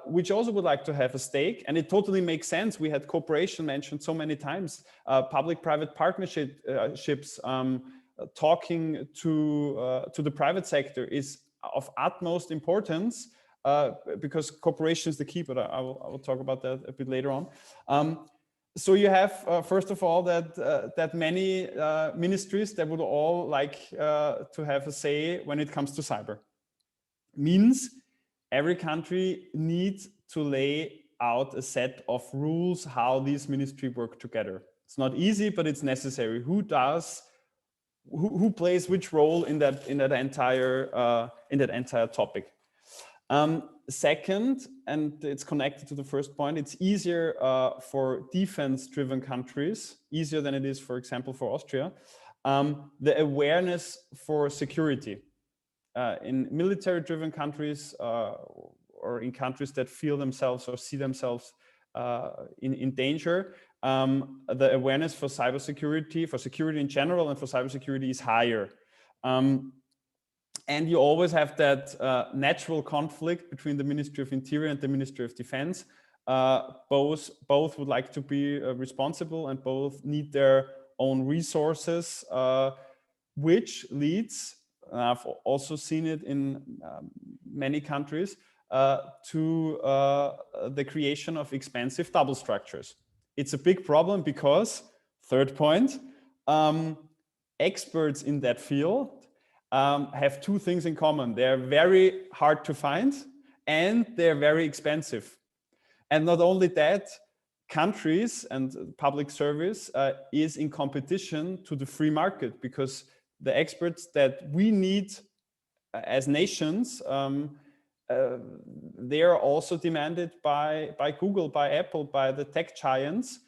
which also would like to have a stake. And it totally makes sense. We had cooperation mentioned so many times, public-private partnerships, talking to the private sector is of utmost importance, because cooperation is the key, but I will talk about that a bit later on. So you have, first of all, that many ministries that would all like to have a say when it comes to cyber. Means every country needs to lay out a set of rules how these ministries work together. It's not easy, but it's necessary. Who plays which role in that entire topic? Second, and it's connected to the first point, it's easier for defense-driven countries, easier than it is, for example, for Austria, the awareness for security. In military-driven countries or in countries that feel themselves or see themselves in danger, the awareness for cybersecurity, for security in general and for cybersecurity is higher. And you always have that natural conflict between the Ministry of Interior and the Ministry of Defense. Both would like to be responsible and both need their own resources, which leads, I've also seen it in many countries, to the creation of expensive double structures. It's a big problem because, third point, experts in that field have two things in common. They're very hard to find and they're very expensive. And not only that, countries and public service is in competition to the free market, because the experts that we need as nations, they are also demanded by Google, by Apple, by the tech giants,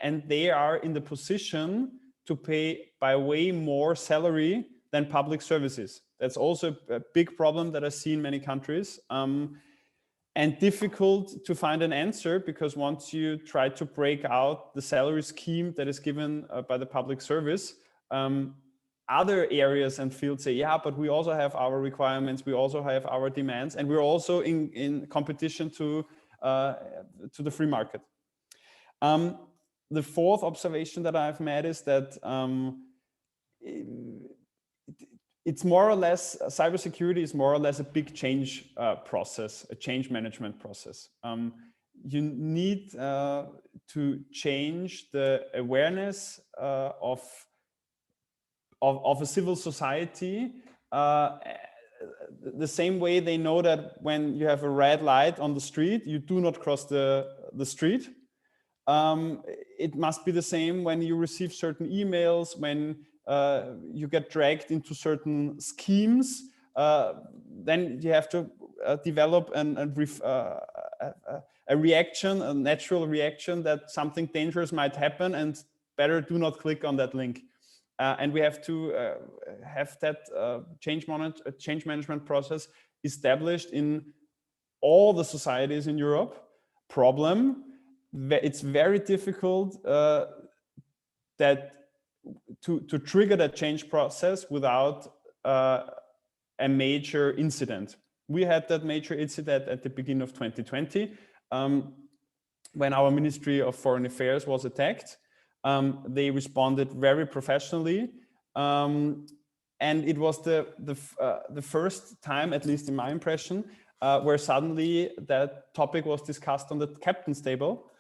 and they are in the position to pay by way more salary than public services. That's also a big problem that I see in many countries, and difficult to find an answer, because once you try to break out the salary scheme that is given by the public service, other areas and fields say, yeah, but we also have our requirements, we also have our demands, and we're also in competition to the free market. The fourth observation that I've made is that it's more or less, cybersecurity is more or less a big change process, a change management process. You need to change the awareness of a civil society, the same way they know that when you have a red light on the street, you do not cross the street. It must be the same when you receive certain emails, when you get dragged into certain schemes, then you have to develop a reaction, a natural reaction that something dangerous might happen, and better do not click on that link. And we have to have that change management process established in all the societies in Europe. Problem, it's very difficult to trigger that change process without a major incident. We had that major incident at the beginning of 2020 when our Ministry of Foreign Affairs was attacked. They responded very professionally, and it was the first time, at least in my impression, where suddenly that topic was discussed on the captain's table.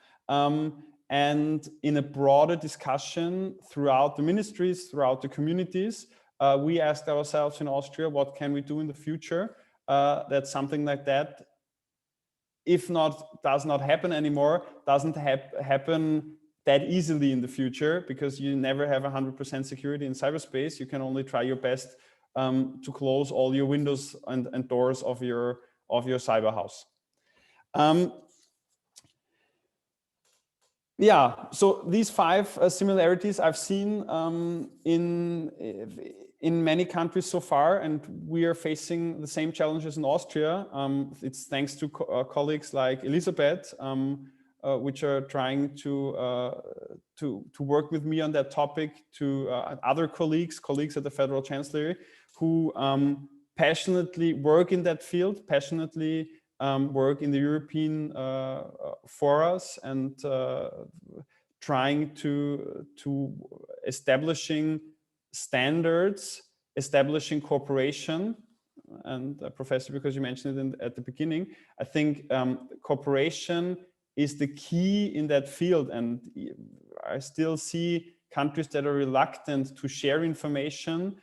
And in a broader discussion throughout the ministries, throughout the communities, we asked ourselves in Austria, what can we do in the future that something like that, if not does not happen anymore, doesn't happen that easily in the future, because you never have 100% security in cyberspace. You can only try your best to close all your windows and doors of your cyber house. Yeah, so these five similarities I've seen in many countries so far, and we are facing the same challenges in Austria. It's thanks to colleagues like Elisabeth, which are trying to work with me on that topic, to other colleagues at the Federal Chancellery who passionately work in that field, passionately work in the European forums, and trying to establishing standards, establishing cooperation. And Professor, because you mentioned it at the beginning, I think cooperation is the key in that field. And I still see countries that are reluctant to share information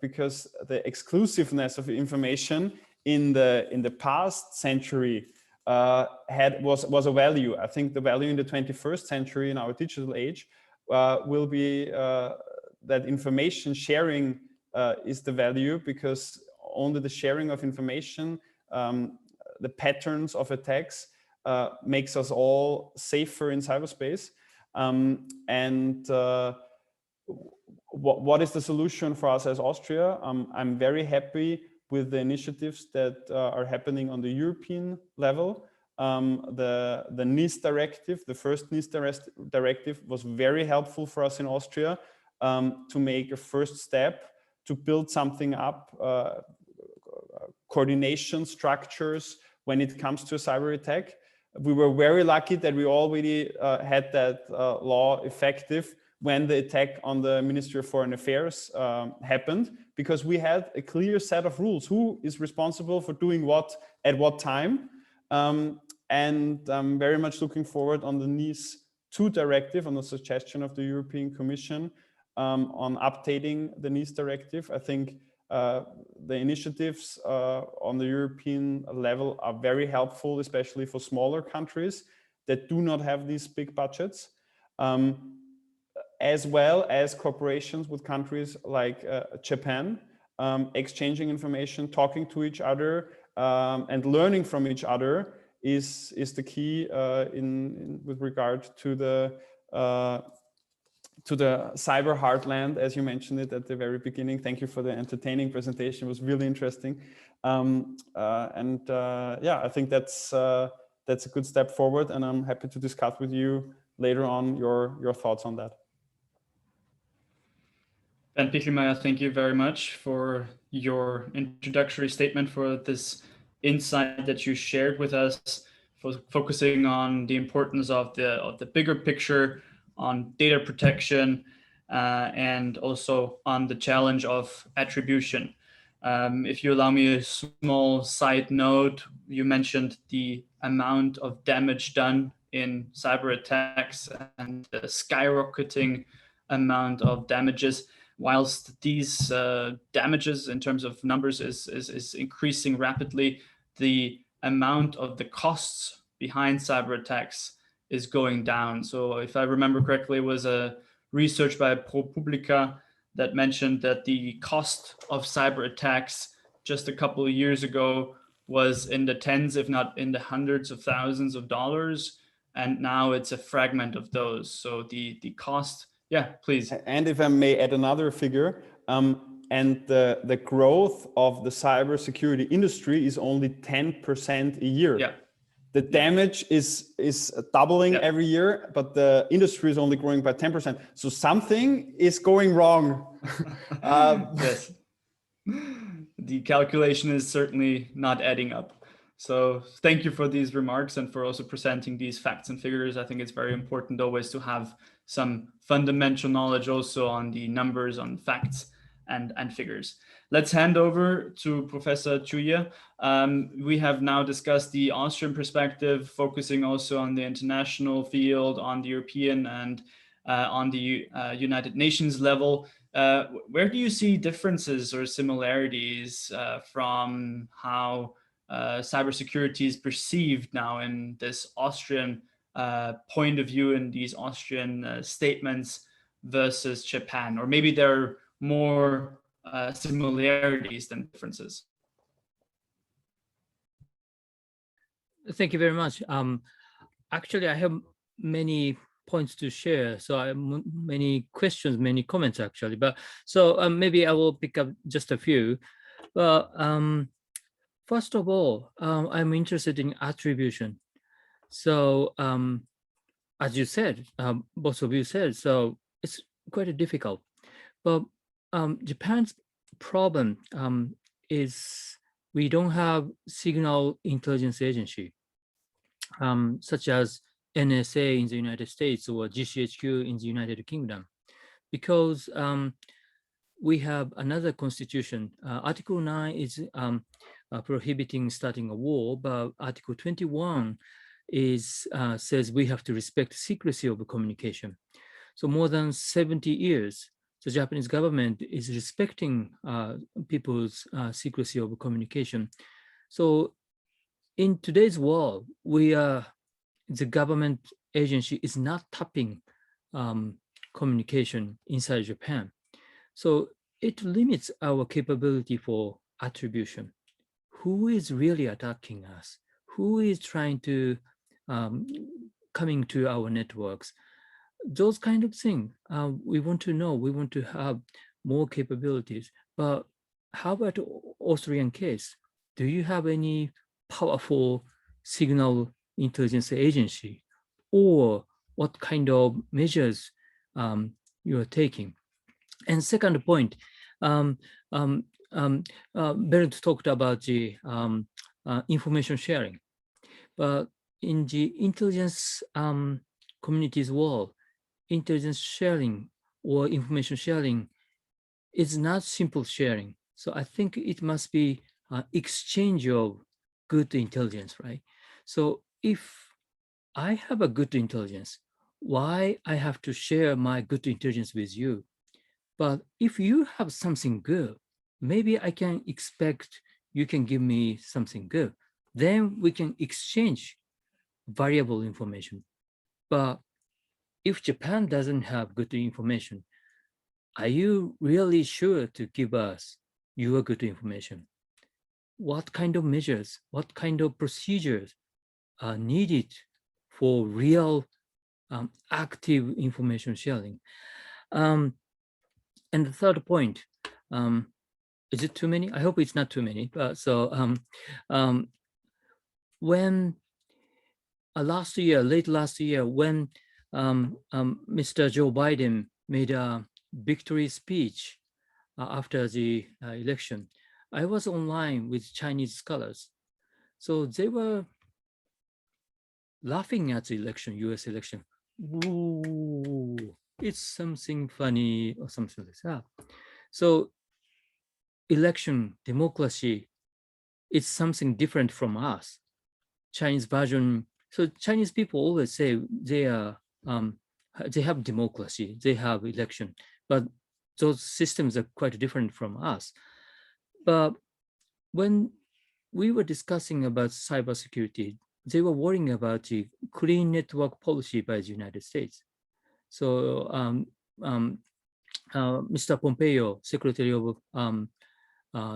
because the exclusiveness of information in the past century was a value. I think the value in the 21st century, in our digital age, will be that information sharing is the value, because only the sharing of information, the patterns of attacks, makes us all safer in cyberspace. What is the solution for us as Austria? I'm very happy with the initiatives that are happening on the European level. The NIS directive, the first NIS directive, was very helpful for us in Austria to make a first step to build something up, coordination structures when it comes to a cyber attack. We were very lucky that we already had that law effective when the attack on the Ministry of Foreign Affairs happened, because we had a clear set of rules, who is responsible for doing what at what time. And I'm very much looking forward on the NIS 2 directive, on the suggestion of the European Commission on updating the NIS directive. I think the initiatives on the European level are very helpful, especially for smaller countries that do not have these big budgets, as well as cooperations with countries like Japan, exchanging information, talking to each other, and learning from each other is the key with regard to the cyber heartland, as you mentioned it at the very beginning. Thank you for the entertaining presentation. It was really interesting. Yeah, I think that's a good step forward, and I'm happy to discuss with you later on your thoughts on that. Bernd PICHLMAYER, thank you very much for your introductory statement, for this insight that you shared with us, for focusing on the importance of the bigger picture, on data protection, and also on the challenge of attribution. If you allow me a small side note, you mentioned the amount of damage done in cyber attacks and the skyrocketing amount of damages. Whilst these damages in terms of numbers is increasing rapidly, the amount of the costs behind cyber attacks is going down. So if I remember correctly, it was a research by ProPublica that mentioned that the cost of cyber attacks just a couple of years ago was in the tens, if not in the hundreds of thousands of dollars. And now it's a fragment of those. So the cost, yeah, please. And if I may add another figure, and the growth of the cybersecurity industry is only 10% a year. Yeah. The damage is doubling every year, but the industry is only growing by 10%. So something is going wrong. Yes. The calculation is certainly not adding up. So thank you for these remarks and for also presenting these facts and figures. I think it's very important always to have some fundamental knowledge also on the numbers, on facts and figures. Let's hand over to Professor TSUCHIYA. We have now discussed the Austrian perspective, focusing also on the international field, on the European and on the United Nations level. Where do you see differences or similarities from how cybersecurity is perceived now in this Austrian point of view, in these Austrian statements versus Japan? Or maybe there are more similarities than differences. Thank you very much. Actually, I have many points to share. So I have many questions, many comments actually. But so maybe I will pick up just a few. Well, first of all, I'm interested in attribution. So as you said, both of you said, so it's quite difficult. But Japan's problem is we don't have signal intelligence agency, such as NSA in the United States or GCHQ in the United Kingdom, because we have another constitution. Article 9 is prohibiting starting a war, but Article 21 is says we have to respect secrecy of communication. So more than 70 years, the Japanese government is respecting people's secrecy of communication. So in today's world, the government agency is not tapping communication inside Japan. So it limits our capability for attribution. Who is really attacking us? Who is trying to coming to our networks? Those kind of things we want to know. We want to have more capabilities. But how about Austrian case? Do you have any powerful signal intelligence agency, or what kind of measures you are taking? And second point, Bernd talked about the information sharing, but in the intelligence community's world, intelligence sharing or information sharing is not simple sharing. So I think it must be exchange of good intelligence, right? So if I have a good intelligence, why I have to share my good intelligence with you? But if you have something good, maybe I can expect you can give me something good. Then we can exchange valuable information. But if Japan doesn't have good information, are you really sure to give us your good information? What kind of measures, what kind of procedures are needed for real active information sharing? And the third point, is it too many? I hope it's not too many. When late last year, when Mr. Joe Biden made a victory speech after the election, I was online with Chinese scholars. So they were laughing at the election, US election. Ooh, it's something funny or something like that. So election, democracy, it's something different from us. Chinese version. So Chinese people always say they have democracy, they have election, but those systems are quite different from us. But when we were discussing about cybersecurity, they were worrying about the clean network policy by the United States. So Mr. Pompeo, Secretary of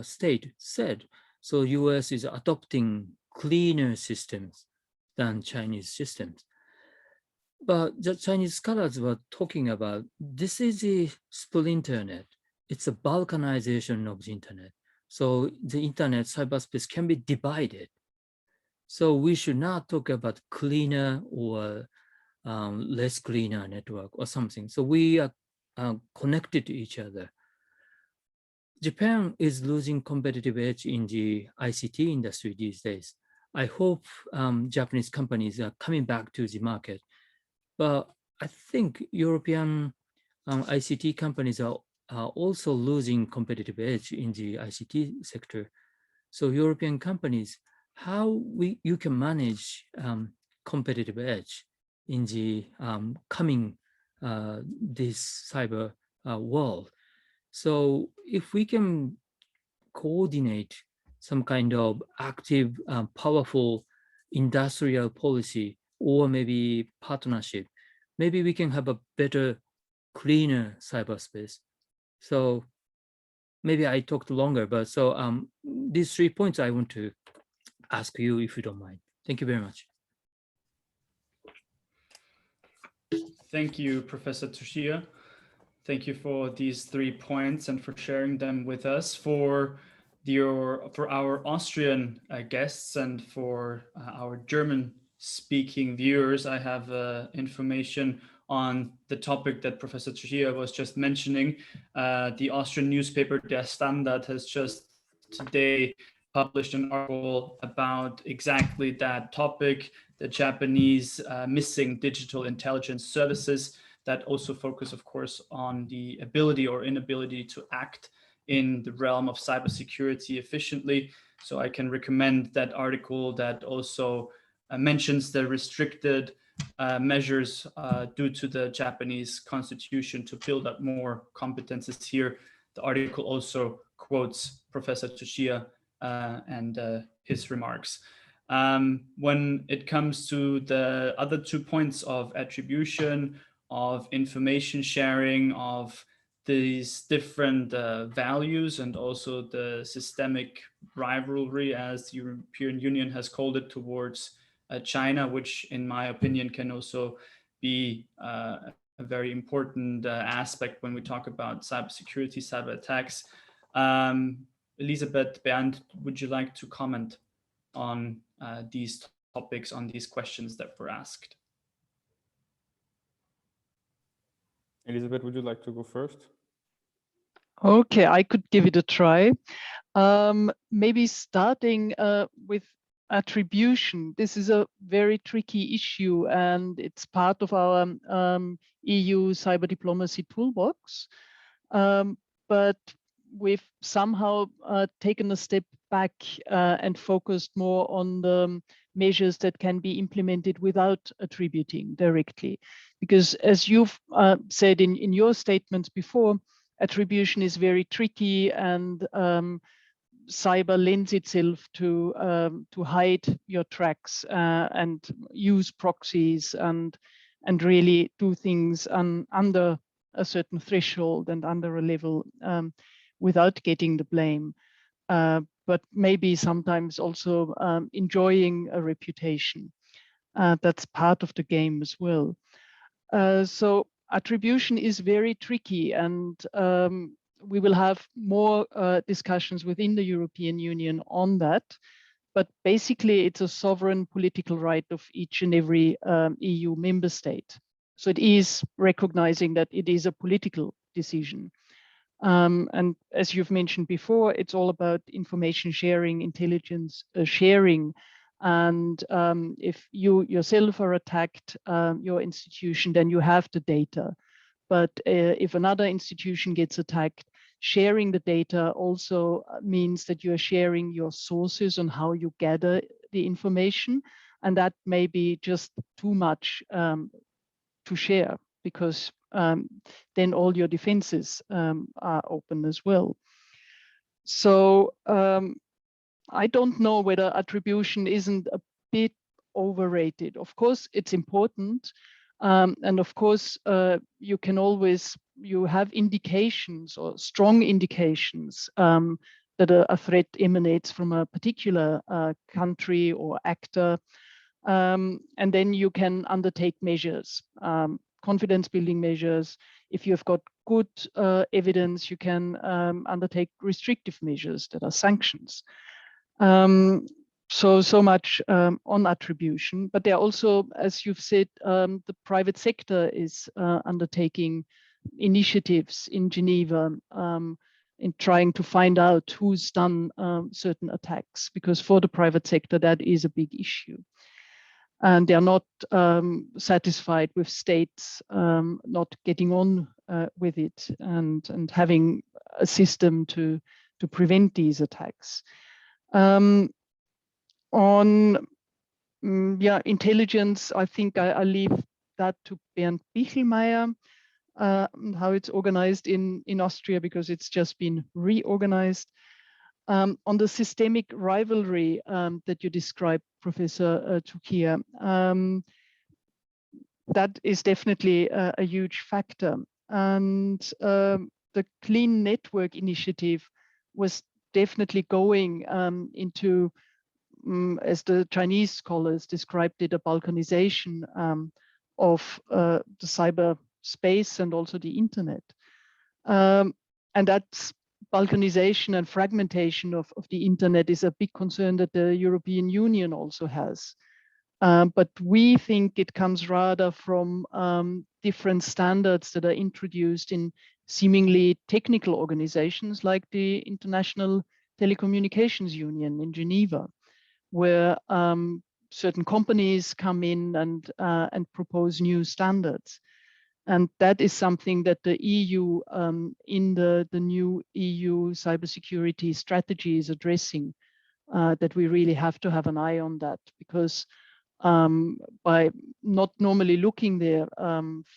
State, said, so US is adopting cleaner systems than Chinese systems. But the Chinese scholars were talking about, this is a splinter net. It's a balkanization of the internet. So the internet cyberspace can be divided. So we should not talk about cleaner or less cleaner network or something. So we are connected to each other. Japan is losing competitive edge in the ICT industry these days. I hope Japanese companies are coming back to the market. But I think European ICT companies are also losing competitive edge in the ICT sector. So European companies, how you can manage competitive edge in the coming this cyber world. So if we can coordinate some kind of active, powerful industrial policy or maybe partnership, maybe we can have a better, cleaner cyberspace. So maybe I talked longer, but so these 3 points I want to ask you if you don't mind. Thank you very much. Thank you, Professor Tsuchiya. Thank you for these 3 points and for sharing them with us. For our Austrian guests and for our German speaking viewers, I have information on the topic that Professor Tsuchiya was just mentioning. The Austrian newspaper Der Standard has just today published an article about exactly that topic, the Japanese missing digital intelligence services, that also focus, of course, on the ability or inability to act in the realm of cybersecurity efficiently. So I can recommend that article that also mentions the restricted measures due to the Japanese constitution to build up more competences here. The article also quotes Professor Tsuchiya and his remarks. When it comes to the other 2 points of attribution, of information sharing, of these different values, and also the systemic rivalry, as the European Union has called it, towards China, which in my opinion can also be a very important aspect when we talk about cybersecurity, cyber attacks. Elisabeth, Bernd, would you like to comment on these topics, on these questions that were asked? Elisabeth, would you like to go first? Okay, I could give it a try. Maybe starting with attribution. This is a very tricky issue, and it's part of our EU cyber diplomacy toolbox. But we've somehow taken a step back and focused more on the measures that can be implemented without attributing directly. Because as you've said in your statements before, attribution is very tricky, and cyber lends itself to hide your tracks and use proxies and really do things under a certain threshold and under a level without getting the blame, but maybe sometimes also enjoying a reputation. That's part of the game as well. So attribution is very tricky, and we will have more discussions within the European Union on that. But basically, it's a sovereign political right of each and every EU member state. So it is recognizing that it is a political decision. And as you've mentioned before, it's all about information sharing, intelligence sharing. And if you yourself are attacked, your institution, then you have the data. But if another institution gets attacked, sharing the data also means that you're sharing your sources on how you gather the information. And that may be just too much to share, because then all your defenses are open as well. So I don't know whether attribution isn't a bit overrated. Of course, it's important. And of course, you can always, you have indications or strong indications that a threat emanates from a particular country or actor. And then you can undertake measures, confidence building measures. If you've got good evidence, you can undertake restrictive measures that are sanctions. So much on attribution, but there are also, as you've said, the private sector is undertaking initiatives in Geneva in trying to find out who's done certain attacks, because for the private sector, that is a big issue. And they are not satisfied with states not getting on with it and having a system to prevent these attacks. On intelligence, I think I leave that to Bernd PICHLMAYER, how it's organized in Austria, because it's just been reorganized. On the systemic rivalry that you described, Professor Tsuchiya, that is definitely a huge factor. And the Clean Network Initiative was definitely going into, as the Chinese scholars described it, a balkanization of the cyberspace and also the internet. And that's balkanization and fragmentation of the internet is a big concern that the European Union also has. But we think it comes rather from different standards that are introduced in seemingly technical organizations like the International Telecommunications Union in Geneva, where certain companies come in and propose new standards. And that is something that the EU in the new EU cybersecurity strategy is addressing, that we really have to have an eye on that, because by not normally looking there,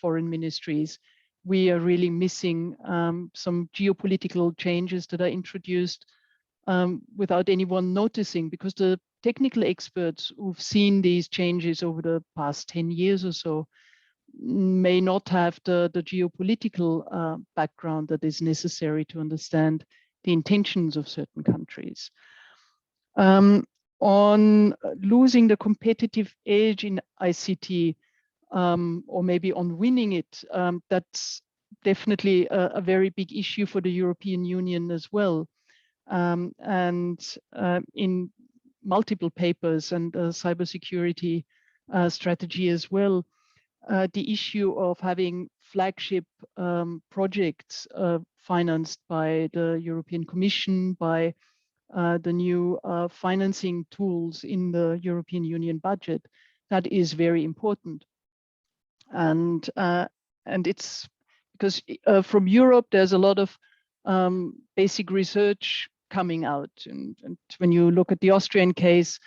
foreign ministries, we are really missing some geopolitical changes that are introduced without anyone noticing, because the technical experts who've seen these changes over the past 10 years or so may not have the geopolitical background that is necessary to understand the intentions of certain countries. On losing the competitive edge in ICT, or maybe on winning it, that's definitely a very big issue for the European Union as well. And in multiple papers and cybersecurity strategy as well, the issue of having flagship projects financed by the European Commission, by the new financing tools in the European Union budget, that is very important. And it's because from Europe, there's a lot of basic research coming out. And when you look at the Austrian case,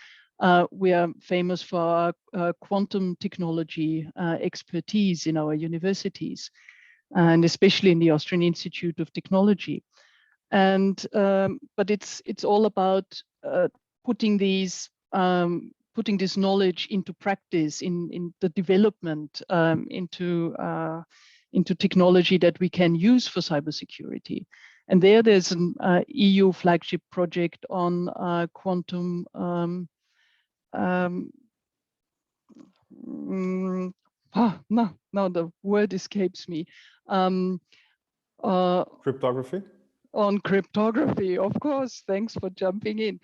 we are famous for our quantum technology expertise in our universities, and especially in the Austrian Institute of Technology. And but it's all about putting this knowledge into practice, in the development, into technology that we can use for cybersecurity. And there's an EU flagship project on quantum. Now the word escapes me. Cryptography? On cryptography, of course. Thanks for jumping in.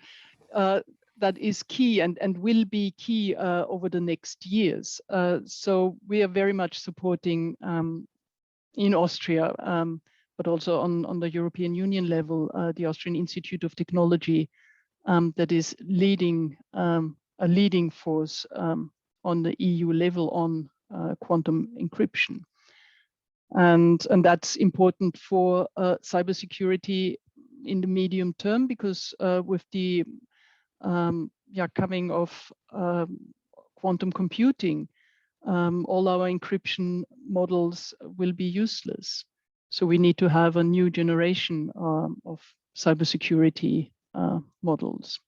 That is key and will be key over the next years. So we are very much supporting in Austria, but also on the European Union level, the Austrian Institute of Technology, that is leading a leading force on the EU level on quantum encryption. And that's important for cybersecurity in the medium term, because with the coming of quantum computing, all our encryption models will be useless. So we need to have a new generation of cybersecurity models.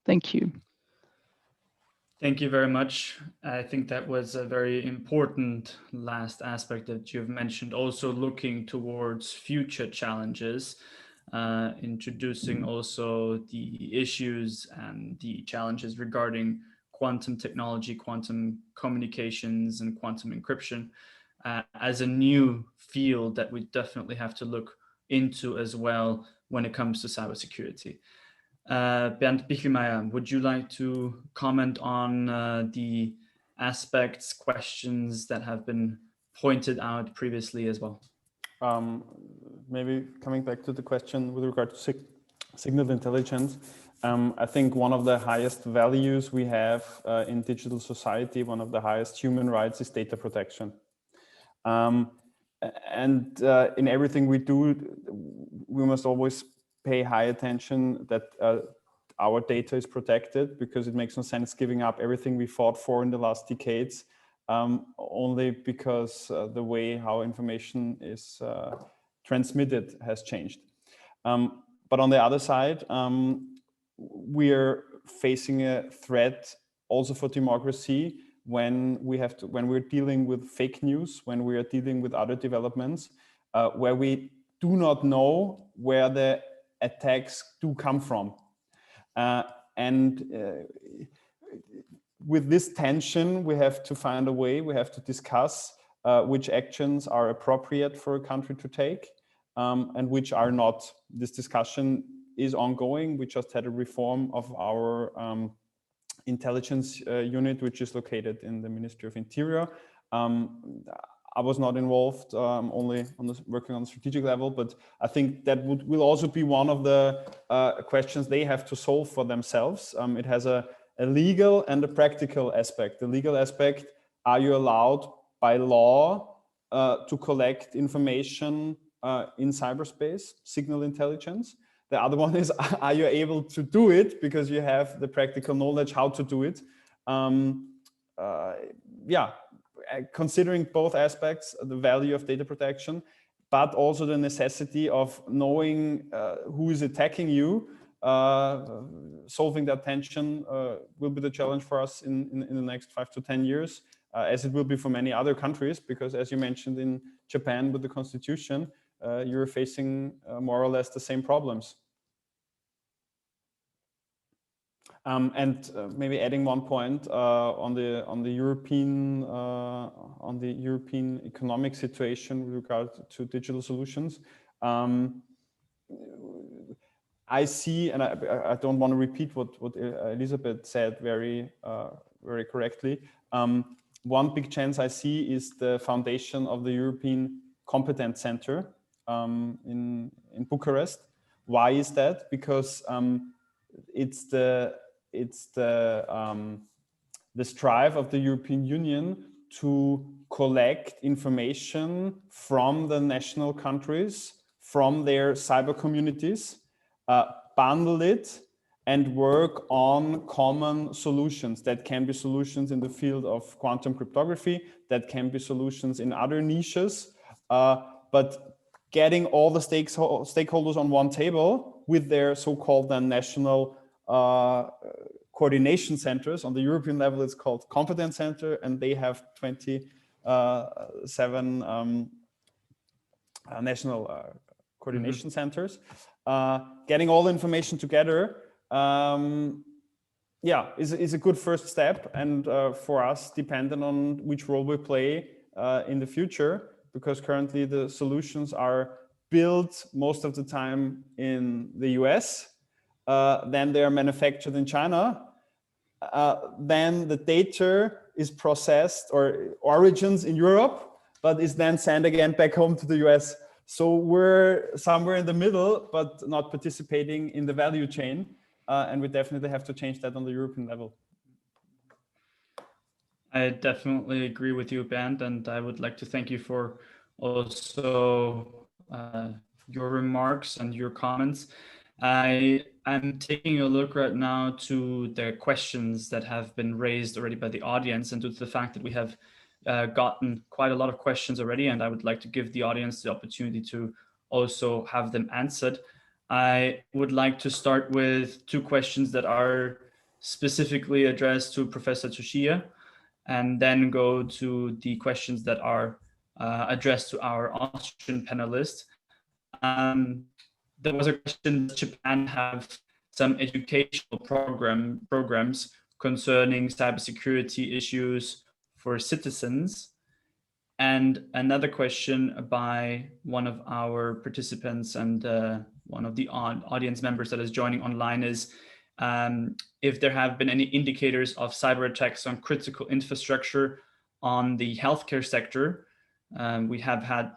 Thank you. Thank you very much. I think that was a very important last aspect that you've mentioned, also looking towards future challenges, introducing also the issues and the challenges regarding quantum technology, quantum communications, and quantum encryption as a new field that we definitely have to look into as well when it comes to cybersecurity. Bernd PICHLMAYER, would you like to comment on the aspects, questions that have been pointed out previously as well? Maybe coming back to the question with regard to signal intelligence, I think one of the highest values we have in digital society, one of the highest human rights, is data protection. And in everything we do, we must always pay high attention that our data is protected, because it makes no sense giving up everything we fought for in the last decades only because the way how information is transmitted has changed. But on the other side, we are facing a threat also for democracy when we're dealing with fake news, when we are dealing with other developments where we do not know where the attacks do come from. With this tension, we have to find a way, we have to discuss which actions are appropriate for a country to take and which are not. This discussion is ongoing. We just had a reform of our intelligence unit, which is located in the Ministry of Interior. I was not involved, only working on the strategic level, but I think that will also be one of the questions they have to solve for themselves. It has a legal and a practical aspect. The legal aspect, are you allowed by law to collect information in cyberspace, signal intelligence? The other one is, are you able to do it because you have the practical knowledge how to do it? Yeah, considering both aspects, the value of data protection, but also the necessity of knowing who is attacking you, solving that tension will be the challenge for us in the next 5 to 10 years, as it will be for many other countries, because as you mentioned in Japan with the constitution, you're facing more or less the same problems. And maybe adding one point on the European economic situation with regard to digital solutions. I see, and I don't want to repeat what Elisabeth said very correctly. One big chance I see is the foundation of the European Competence Center in Bucharest. Why is that? Because it's the strive of the European Union to collect information from the national countries, from their cyber communities, bundle it, and work on common solutions. That can be solutions in the field of quantum cryptography, that can be solutions in other niches, but getting all the stakeholders on one table with their so-called national coordination centers. On the European level, it's called Competence Center, and they have 27 national coordination centers. Getting all the information together, yeah, is a good first step, and for us, dependent on which role we play in the future, because currently the solutions are built most of the time in the US, then they are manufactured in China, then the data is processed or origins in Europe, but is then sent again back home to the US. So we're somewhere in the middle, but not participating in the value chain. And we definitely have to change that on the European level. I definitely agree with you, Bernd, and I would like to thank you for also your remarks and your comments. I'm taking a look right now to the questions that have been raised already by the audience, and to the fact that we have gotten quite a lot of questions already, and I would like to give the audience the opportunity to also have them answered. I would like to start with 2 questions that are specifically addressed to Professor Tsuchiya, and then go to the questions that are addressed to our Austrian panelists. There was a question, does Japan have some educational programs concerning cybersecurity issues for citizens? And another question by one of our participants and one of the audience members that is joining online is, if there have been any indicators of cyber attacks on critical infrastructure on the healthcare sector. We have had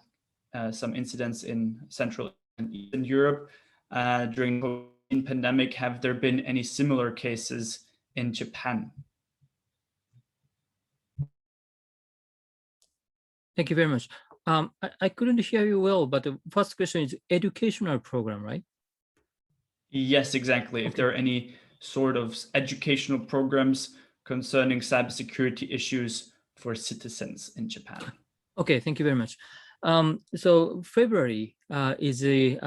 some incidents in Central and Eastern Europe during the COVID pandemic. Have there been any similar cases in Japan? Thank you very much. I couldn't hear you well, but the first question is educational program, right? Yes, exactly. Okay. If there are any sort of educational programs concerning cybersecurity issues for citizens in Japan. Okay, thank you very much. So February is a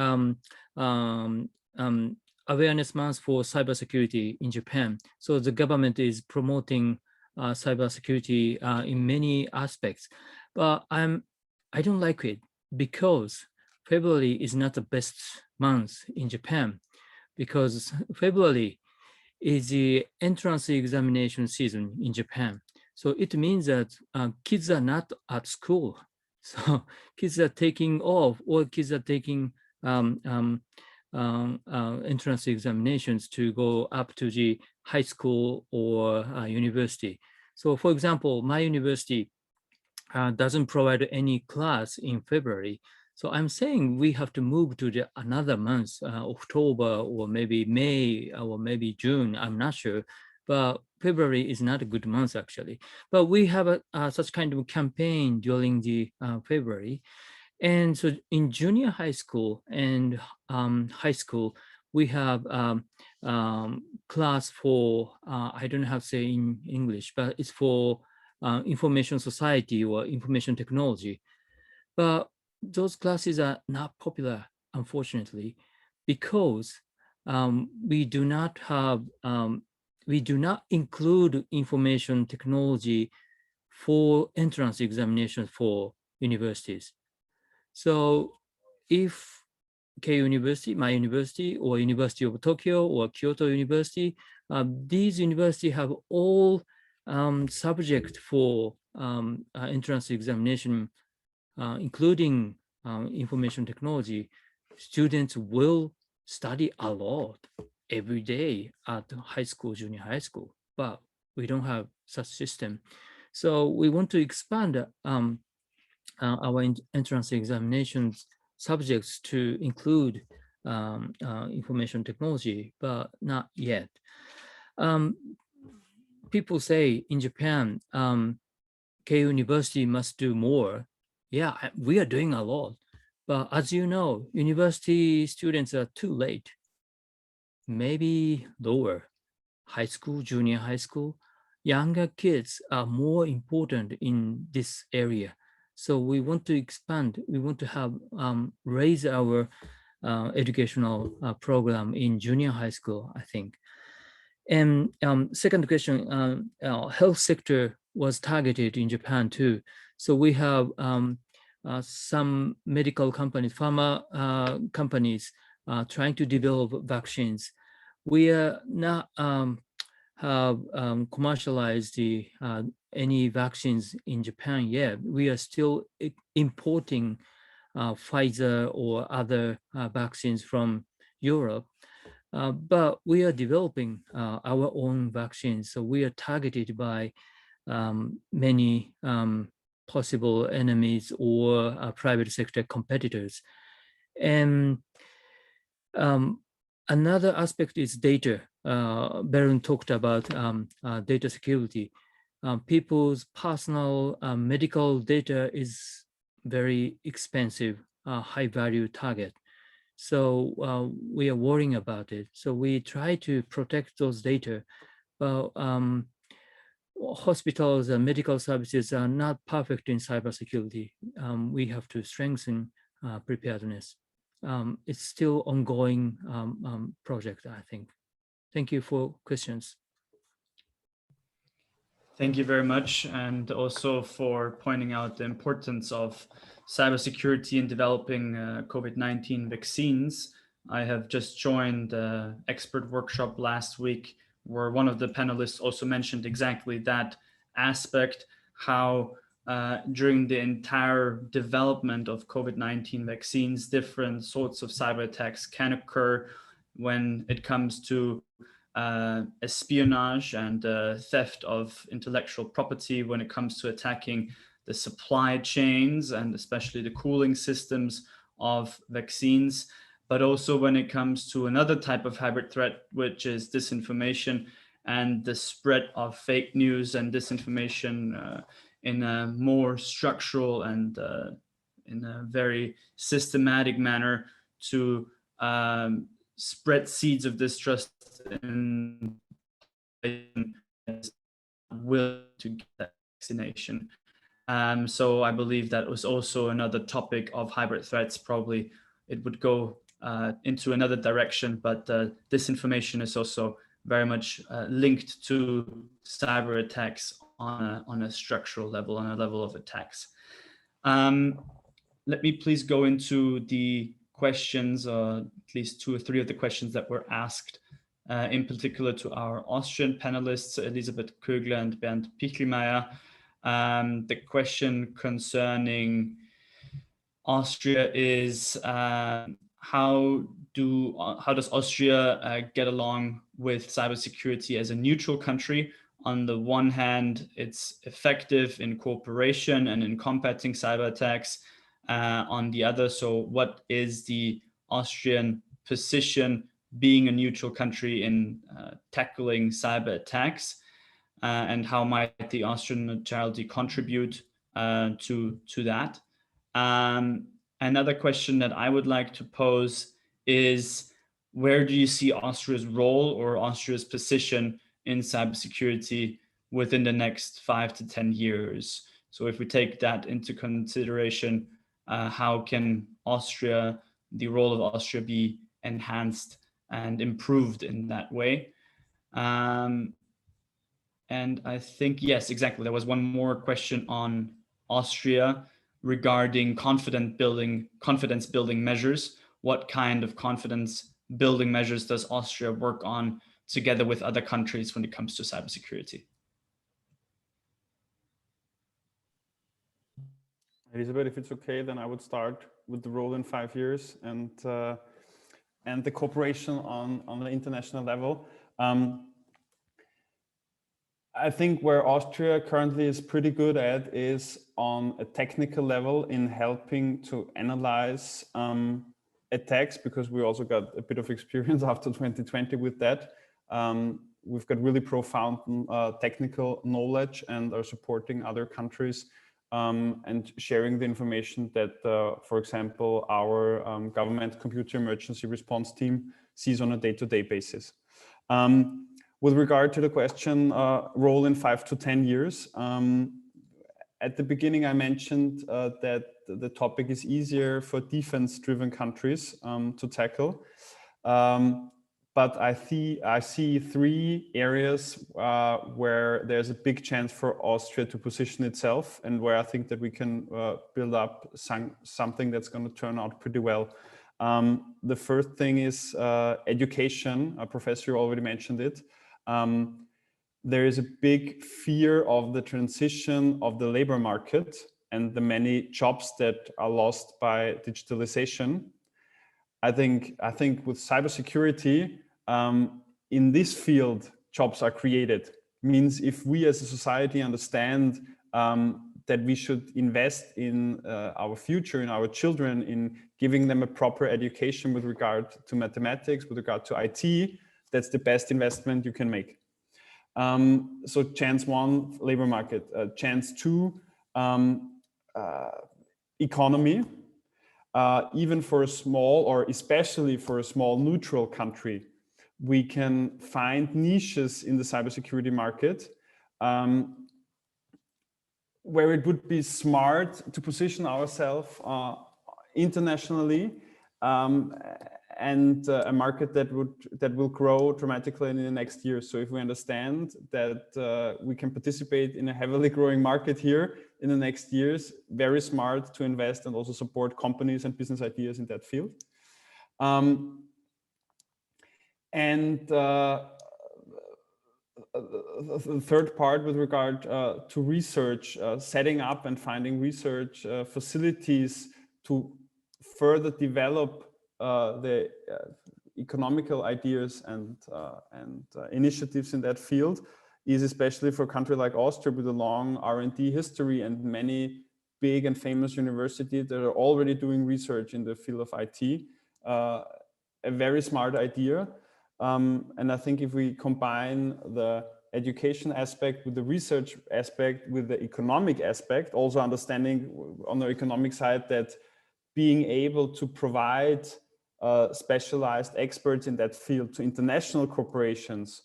awareness month for cybersecurity in Japan. So the government is promoting cybersecurity in many aspects, but I don't like it because February is not the best month in Japan, because February is the entrance examination season in Japan. So it means that kids are not at school. So kids are taking off, or kids are taking entrance examinations to go up to the high school or university. So for example, my university doesn't provide any class in February. So I'm saying we have to move to the another month, October or maybe May or maybe June, I'm not sure. But February is not a good month actually. But we have such kind of campaign during the February. And so in junior high school and high school, we have class for, I don't know how to say in English, but it's for information society or information technology. But those classes are not popular, unfortunately, because we do not include information technology for entrance examinations for universities. So if Keio University, my university, or University of Tokyo or Kyoto University, these universities have all subject for entrance examination, including information technology. Students will study a lot every day at high school, junior high school, but we don't have such system. So we want to expand our entrance examinations subjects to include information technology, but not yet. People say in Japan, Keio University must do more. Yeah, we are doing a lot. But as you know, university students are too late. Maybe lower, high school, junior high school. Younger kids are more important in this area. So we want to expand, we want to have raise our educational program in junior high school, I think. And second question, health sector was targeted in Japan too. So we have some medical companies, pharma companies trying to develop vaccines. We are not have commercialized any vaccines in Japan yet. We are still importing Pfizer or other vaccines from Europe, but we are developing our own vaccines. So we are targeted by many possible enemies or private sector competitors. And another aspect is data. Bernd talked about data security. People's personal medical data is very expensive, high value target. So we are worrying about it. So we try to protect those data. But hospitals and medical services are not perfect in cybersecurity. We have to strengthen preparedness. It's still ongoing project, I think. Thank you for questions. Thank you very much, and also for pointing out the importance of cybersecurity in developing COVID-19 vaccines. I have just joined the expert workshop last week, where one of the panelists also mentioned exactly that aspect, how during the entire development of COVID-19 vaccines, different sorts of cyber attacks can occur when it comes to espionage and theft of intellectual property, when it comes to attacking the supply chains and especially the cooling systems of vaccines, but also when it comes to another type of hybrid threat, which is disinformation and the spread of fake news and disinformation in a more structural and in a very systematic manner to spread seeds of distrust and will to get that vaccination. So I believe that was also another topic of hybrid threats. Probably it would go into another direction, but disinformation is also very much linked to cyber attacks on a structural level, on a level of attacks. Let me please go into the questions, at least 2 or 3 of the questions that were asked, in particular to our Austrian panelists, Elisabeth KÖGLER and Bernd PICHLMAYER. The question concerning Austria is how how does Austria get along with cybersecurity as a neutral country? On the one hand, it's effective in cooperation and in combating cyber attacks. On the other, so what is the Austrian position being a neutral country in tackling cyber attacks? And how might the Austrian neutrality contribute to that? Another question that I would like to pose is, where do you see Austria's role or Austria's position in cybersecurity within the next 5 to 10 years? So if we take that into consideration, how can the role of Austria be enhanced and improved in that way? And I think, yes, exactly. There was one more question on Austria regarding confidence building measures. What kind of confidence building measures does Austria work on together with other countries when it comes to cybersecurity? Elisabeth, if it's okay, then I would start with the role in 5 years and the cooperation on the international level. I think where Austria currently is pretty good at is on a technical level in helping to analyze attacks, because we also got a bit of experience after 2020 with that. We've got really profound technical knowledge and are supporting other countries and sharing the information that, for example, our government computer emergency response team sees on a day-to-day basis. With regard to the question, role in 5 to 10 years, at the beginning I mentioned that the topic is easier for defense-driven countries to tackle. But I see 3 areas where there's a big chance for Austria to position itself, and where I think that we can build up something that's going to turn out pretty well. The first thing is education. A professor already mentioned it. There is a big fear of the transition of the labor market and the many jobs that are lost by digitalization. I think with cybersecurity, in this field, jobs are created. Means if we as a society understand that we should invest in our future, in our children, in giving them a proper education with regard to mathematics, with regard to IT, that's the best investment you can make. So chance 1, labor market. Chance 2, economy. Even for a small, or especially for a small neutral country, we can find niches in the cybersecurity market where it would be smart to position ourselves internationally, and a market that will grow dramatically in the next year. So if we understand that we can participate in a heavily growing market here in the next years, very smart to invest and also support companies and business ideas in that field. And the third part with regard to research, setting up and finding research facilities to further develop the economical ideas and initiatives in that field is especially for a country like Austria with a long R&D history and many big and famous universities that are already doing research in the field of IT. A very smart idea. And I think if we combine the education aspect with the research aspect with the economic aspect, also understanding on the economic side that being able to provide specialized experts in that field to international corporations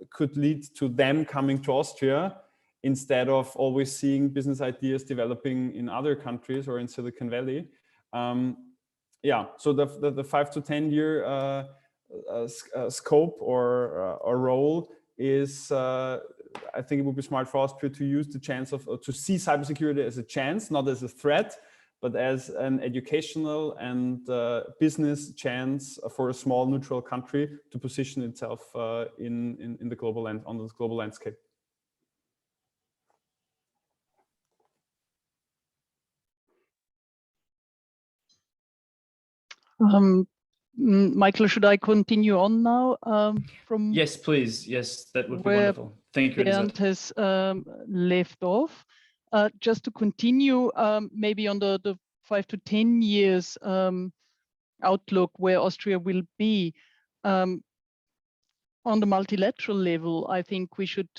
could lead to them coming to Austria instead of always seeing business ideas developing in other countries or in Silicon Valley. Yeah, so the 5 to 10 year scope or role is, I think it would be smart for Austria to use the chance of, to see cybersecurity as a chance, not as a threat, but as an educational and business chance for a small neutral country to position itself in the global on the global landscape. Michael, should I continue on now from Yes, please. Yes, that would be where wonderful. Thank you, Bernd Elisabeth. has left off? Just to continue maybe on the 5 to 10 years outlook where Austria will be. On the multilateral level, I think we should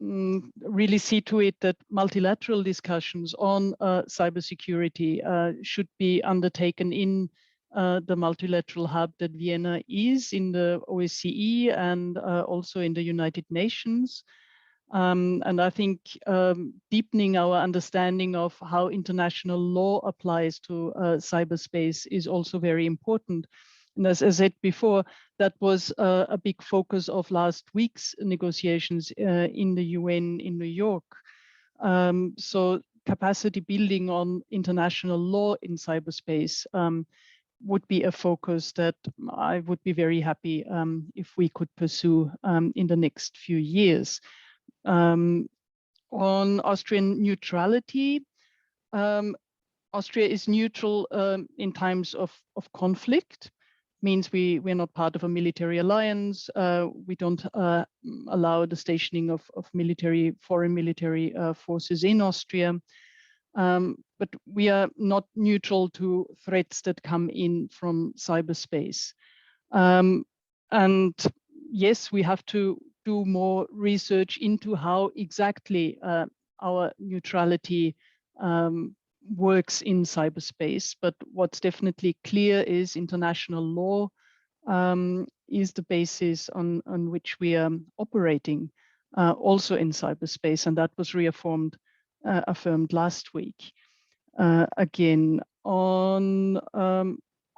really see to it that multilateral discussions on cybersecurity should be undertaken in the multilateral hub that Vienna is in the OSCE and also in the United Nations. And I think deepening our understanding of how international law applies to cyberspace is also very important. And as I said before, that was a big focus of last week's negotiations in the UN in New York. So capacity building on international law in cyberspace would be a focus that I would be very happy if we could pursue in the next few years. On Austrian neutrality, Austria is neutral in times of conflict. Means we're not part of a military alliance. We don't allow the stationing of foreign military forces in Austria. But we are not neutral to threats that come in from cyberspace. And yes, we have to do more research into how exactly our neutrality works in cyberspace. But what's definitely clear is international law is the basis on which we are operating also in cyberspace. And that was affirmed last week. Again, on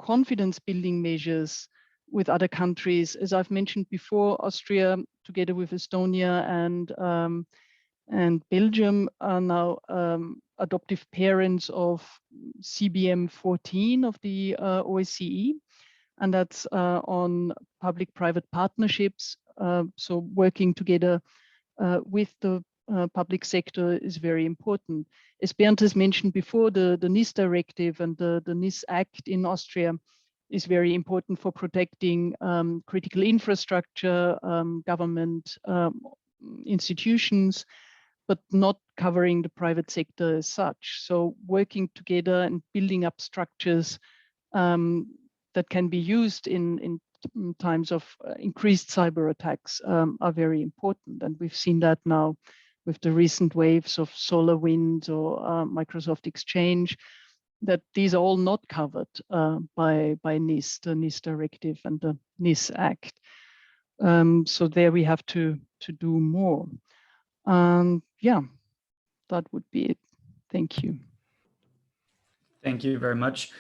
confidence building measures with other countries, as I've mentioned before, Austria, together with Estonia and Belgium, are now adoptive parents of CBM 14 of the OSCE, and that's on public-private partnerships. So working together with the public sector is very important. As Bernd has mentioned before, the NIS directive and the NIS Act in Austria is very important for protecting critical infrastructure, government institutions, but not covering the private sector as such. So working together and building up structures that can be used in times of increased cyber attacks are very important. And we've seen that now with the recent waves of SolarWinds or Microsoft Exchange, that these are all not covered by NIS, the NIS directive and the NIS Act. So there we have to do more. Yeah, that would be it. Thank you. Thank you very much.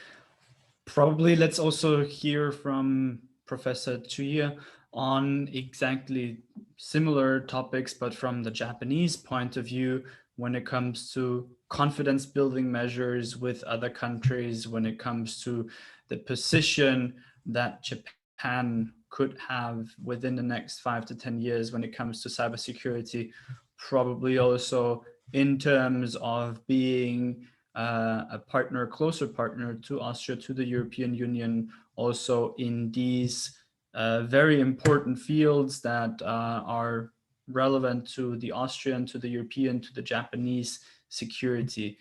Probably let's also hear from Professor TSUCHIYA on exactly similar topics, but from the Japanese point of view, when it comes to confidence building measures with other countries, when it comes to the position that Japan could have within the next 5 to 10 years when it comes to cybersecurity, probably also in terms of being a partner, closer partner to Austria, to the European Union, also in these very important fields that are relevant to the Austrian, to the European, to the Japanese security.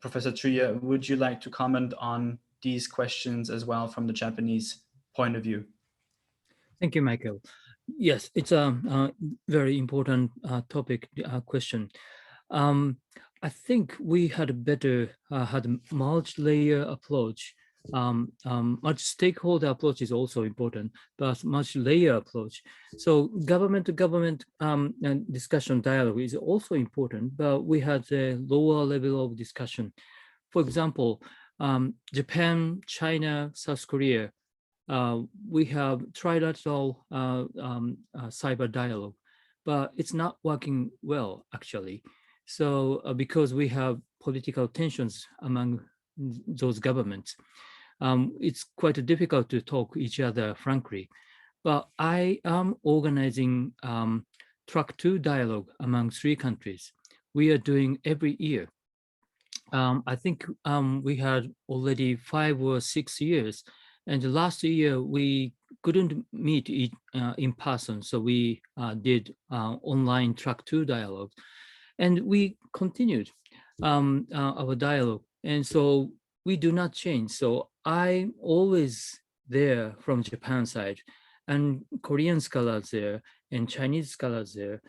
Professor TSUCHIYA, would you like to comment on these questions as well from the Japanese point of view? Thank you, Michael. Yes, it's a very important topic question. I think we had better had a multi-layer approach. Multi-stakeholder approach is also important, but multi-layer approach. So government-to-government discussion dialogue is also important, but we had a lower level of discussion. For example, Japan, China, South Korea, we have trilateral cyber dialogue, but it's not working well, actually. So because we have political tensions among those governments, it's quite difficult to talk each other frankly. But I am organizing track 2 dialogue among 3 countries. We are doing every year. I think we had already 5 or 6 years And last year, we couldn't meet in person, so we did online track 2 dialogue. And we continued our dialogue. And so we do not change. So I'm always there from Japan side, and Korean scholars there, and Chinese scholars there.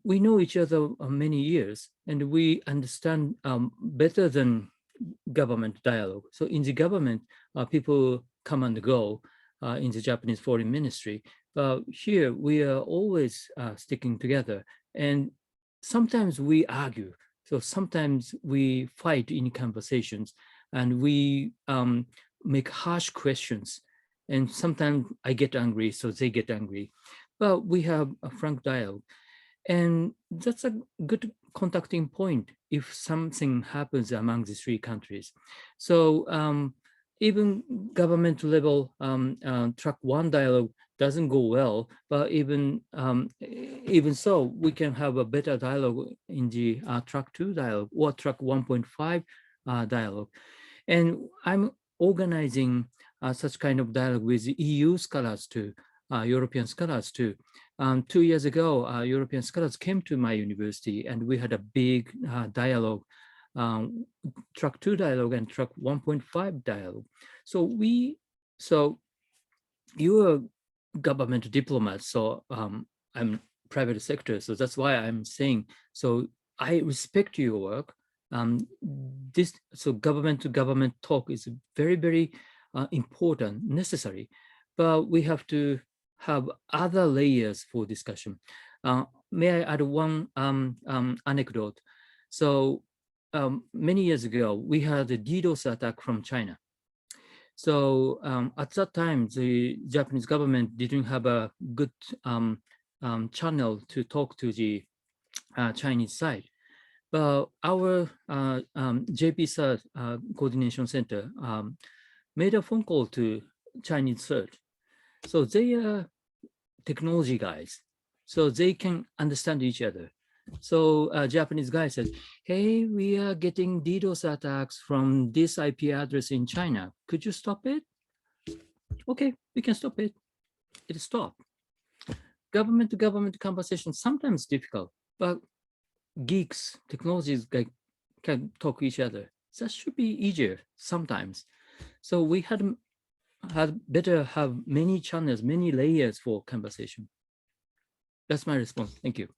We know each other many years, and we understand better than government dialogue. So in the government, people come and go in the Japanese Foreign Ministry. But here we are always sticking together, and sometimes we argue. So sometimes we fight in conversations, and we make harsh questions. And sometimes I get angry, so they get angry. But we have a frank dialogue. And that's a good contacting point if something happens among the 3 countries. So even government level track 1 dialogue doesn't go well, but even so, we can have a better dialogue in the track 2 dialogue or track 1.5 dialogue. And I'm organizing such kind of dialogue with EU scholars too, European scholars too. 2 years ago, European scholars came to my university, and we had a big dialogue, track 2 dialogue and track 1.5 dialogue. So you're government diplomat, so I'm private sector, so that's why I'm saying, so I respect your work. So government to government talk is very, very important, necessary, but we have to have other layers for discussion. May I add one anecdote? So many years ago, we had a DDoS attack from China. So at that time, the Japanese government didn't have a good channel to talk to the Chinese side. But our JP Coordination Center made a phone call to Chinese CERT. So they are technology guys, so they can understand each other. So a Japanese guy said, hey, we are getting DDoS attacks from this IP address in China. Could you stop it? Okay, we can stop it. It stopped. Government to government conversation, sometimes difficult, but geeks, technologies can talk to each other. That should be easier sometimes. So we had better have many channels, many layers for conversation. That's my response. Thank you.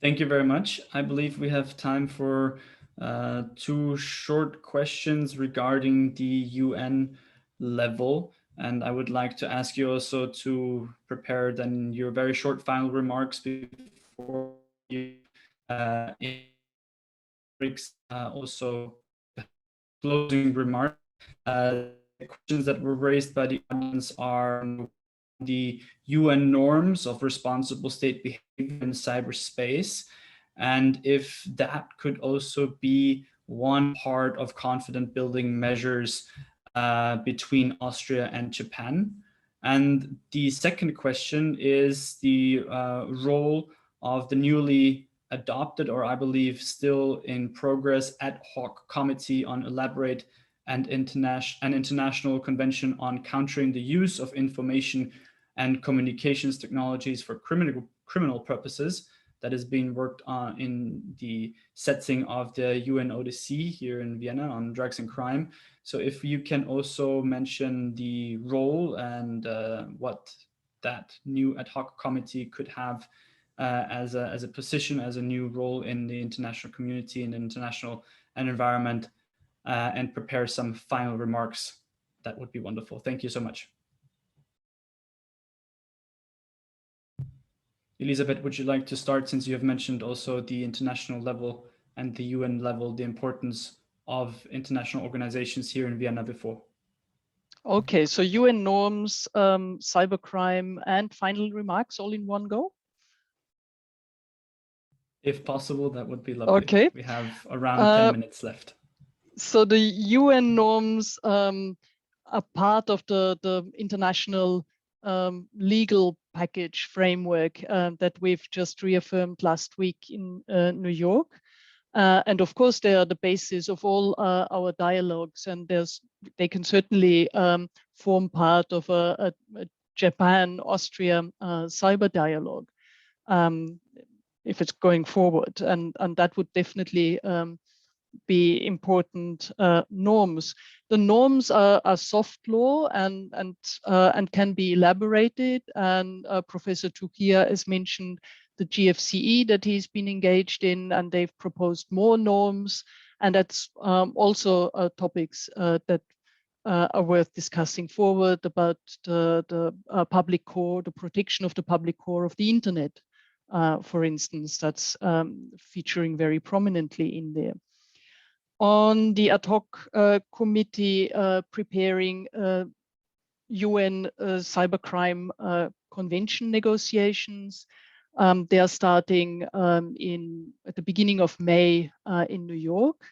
Thank you very much. I believe we have time for 2 short questions regarding the UN level. And I would like to ask you also to prepare then your very short final remarks before you also closing remarks. The questions that were raised by the audience are the UN norms of responsible state behavior in cyberspace, and if that could also be one part of confident building measures between Austria and Japan. And the second question is the role of the newly adopted, or I believe still in progress, ad hoc committee on elaborate and international convention on countering the use of information and communications technologies for criminal purposes that is being worked on in the setting of the UNODC here in Vienna on drugs and crime. So if you can also mention the role and what that new ad hoc committee could have as a position, as a new role in the international community and international environment, and prepare some final remarks, that would be wonderful. Thank you so much. Elisabeth, would you like to start, since you have mentioned also the international level and the UN level, the importance of international organizations here in Vienna before? Okay, so UN norms, cybercrime, and final remarks all in one go? If possible, that would be lovely. Okay. We have around 10 minutes left. So the UN norms are part of the international legal package framework that we've just reaffirmed last week in New York. And of course, they are the basis of all our dialogues, and they can certainly form part of a Japan-Austria cyber dialogue if it's going forward, and that would definitely be important norms. The norms are soft law and can be elaborated. And Professor TSUCHIYA has mentioned the GFCE that he's been engaged in, and they've proposed more norms. And that's also topics that are worth discussing forward about the public core, the protection of the public core of the internet, for instance. That's featuring very prominently in there. On the ad hoc committee preparing UN cybercrime convention negotiations, they are starting at the beginning of May in New York.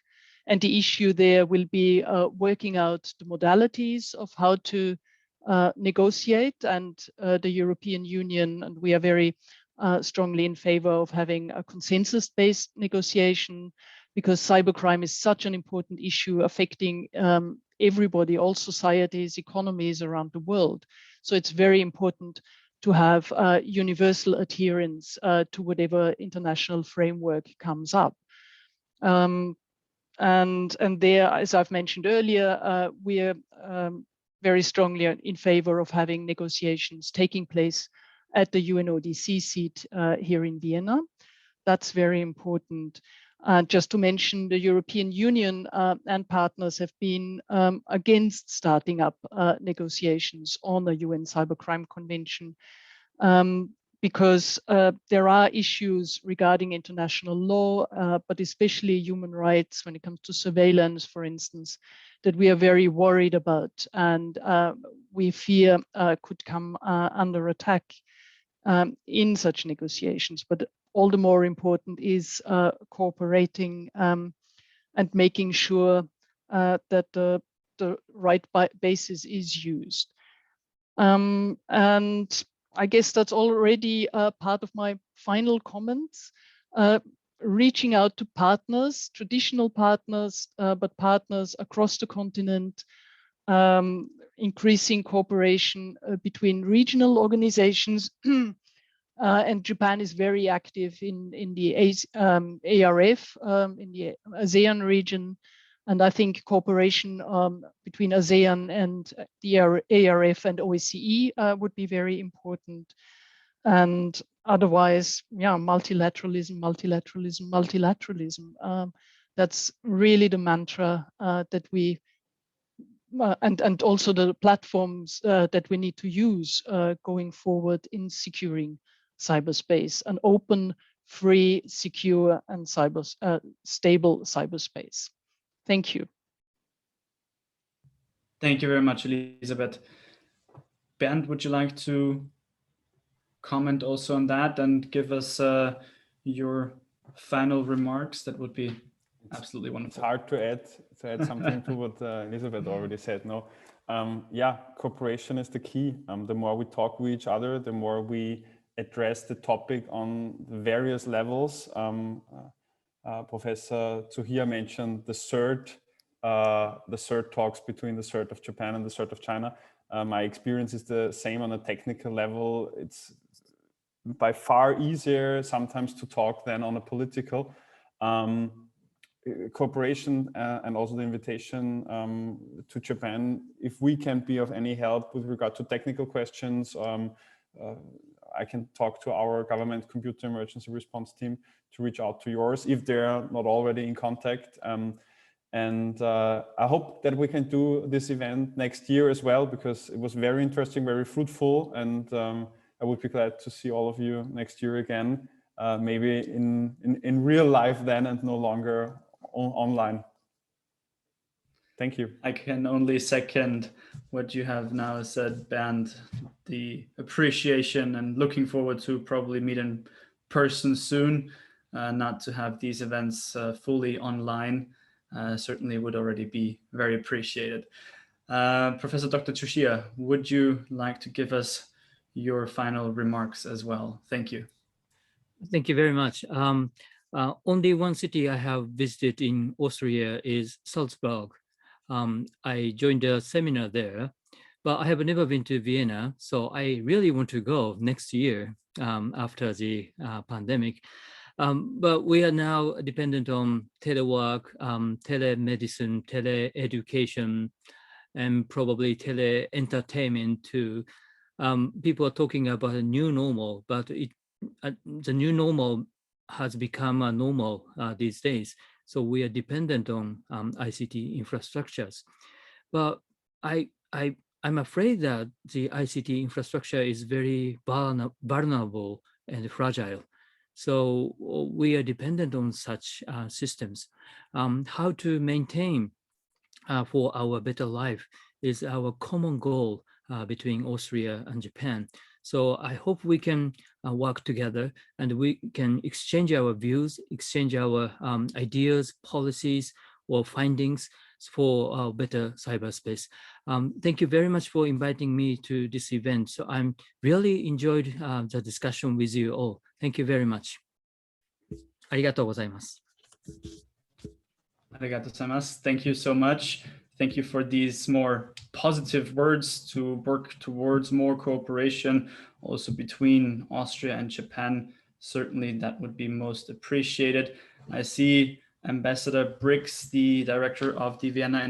And the issue there will be working out the modalities of how to negotiate. And the European Union, and we are very strongly in favor of having a consensus-based negotiation, because cybercrime is such an important issue affecting everybody, all societies, economies around the world. So it's very important to have universal adherence to whatever international framework comes up. And there, as I've mentioned earlier, we're very strongly in favor of having negotiations taking place at the UNODC seat here in Vienna. That's very important. Just to mention, the European Union and partners have been against starting up negotiations on the UN Cybercrime Convention because there are issues regarding international law, but especially human rights when it comes to surveillance, for instance, that we are very worried about and we fear could come under attack in such negotiations. But all the more important is cooperating and making sure that the right basis is used. And I guess that's already part of my final comments. Reaching out to partners, traditional partners, but partners across the continent, increasing cooperation between regional organizations. And Japan is very active in the ARF, in the ASEAN region. And I think cooperation between ASEAN and the ARF and OSCE would be very important. And otherwise, yeah, multilateralism. That's really the mantra that we, and also the platforms that we need to use going forward in securing cyberspace, an open, free, secure, and stable cyberspace. Thank you. Thank you very much, Elisabeth. Bernd, would you like to comment also on that and give us your final remarks? That would be absolutely wonderful. It's hard to add something to what Elisabeth already said. No, yeah, cooperation is the key. The more we talk with each other, the more we address the topic on various levels. Professor TSUCHIYA mentioned the CERT talks between the CERT of Japan and the CERT of China. My experience is the same on a technical level. It's by far easier sometimes to talk than on a political. Cooperation and also the invitation to Japan, if we can be of any help with regard to technical questions, I can talk to our government computer emergency response team to reach out to yours if they're not already in contact. And I hope that we can do this event next year as well, because it was very interesting, very fruitful. And I would be glad to see all of you next year again, maybe in real life then and no longer online. Thank you. I can only second what you have now said, Bernd, the appreciation and looking forward to probably meet in person soon, not to have these events fully online, certainly would already be very appreciated. Professor Dr. TSUCHIYA, would you like to give us your final remarks as well? Thank you. Thank you very much. Only one city I have visited in Austria is Salzburg. I joined a seminar there, but I have never been to Vienna. So I really want to go next year after the pandemic. But we are now dependent on telework, telemedicine, tele-education, and probably tele-entertainment too. People are talking about a new normal, but the new normal has become a normal these days. So we are dependent on ICT infrastructures. But I'm afraid that the ICT infrastructure is very vulnerable and fragile. So we are dependent on such systems. How to maintain for our better life is our common goal between Austria and Japan. So I hope we can work together and we can exchange our views, exchange our ideas, policies, or findings for better cyberspace. Thank you very much for inviting me to this event. So I'm really enjoyed the discussion with you all. Thank you very much. ありがとうございます。Arigato gozaimasu. Thank you so much. Thank you for these more positive words to work towards more cooperation also between Austria and Japan. Certainly that would be most appreciated. I see Ambassador Brix, the director of the Vienna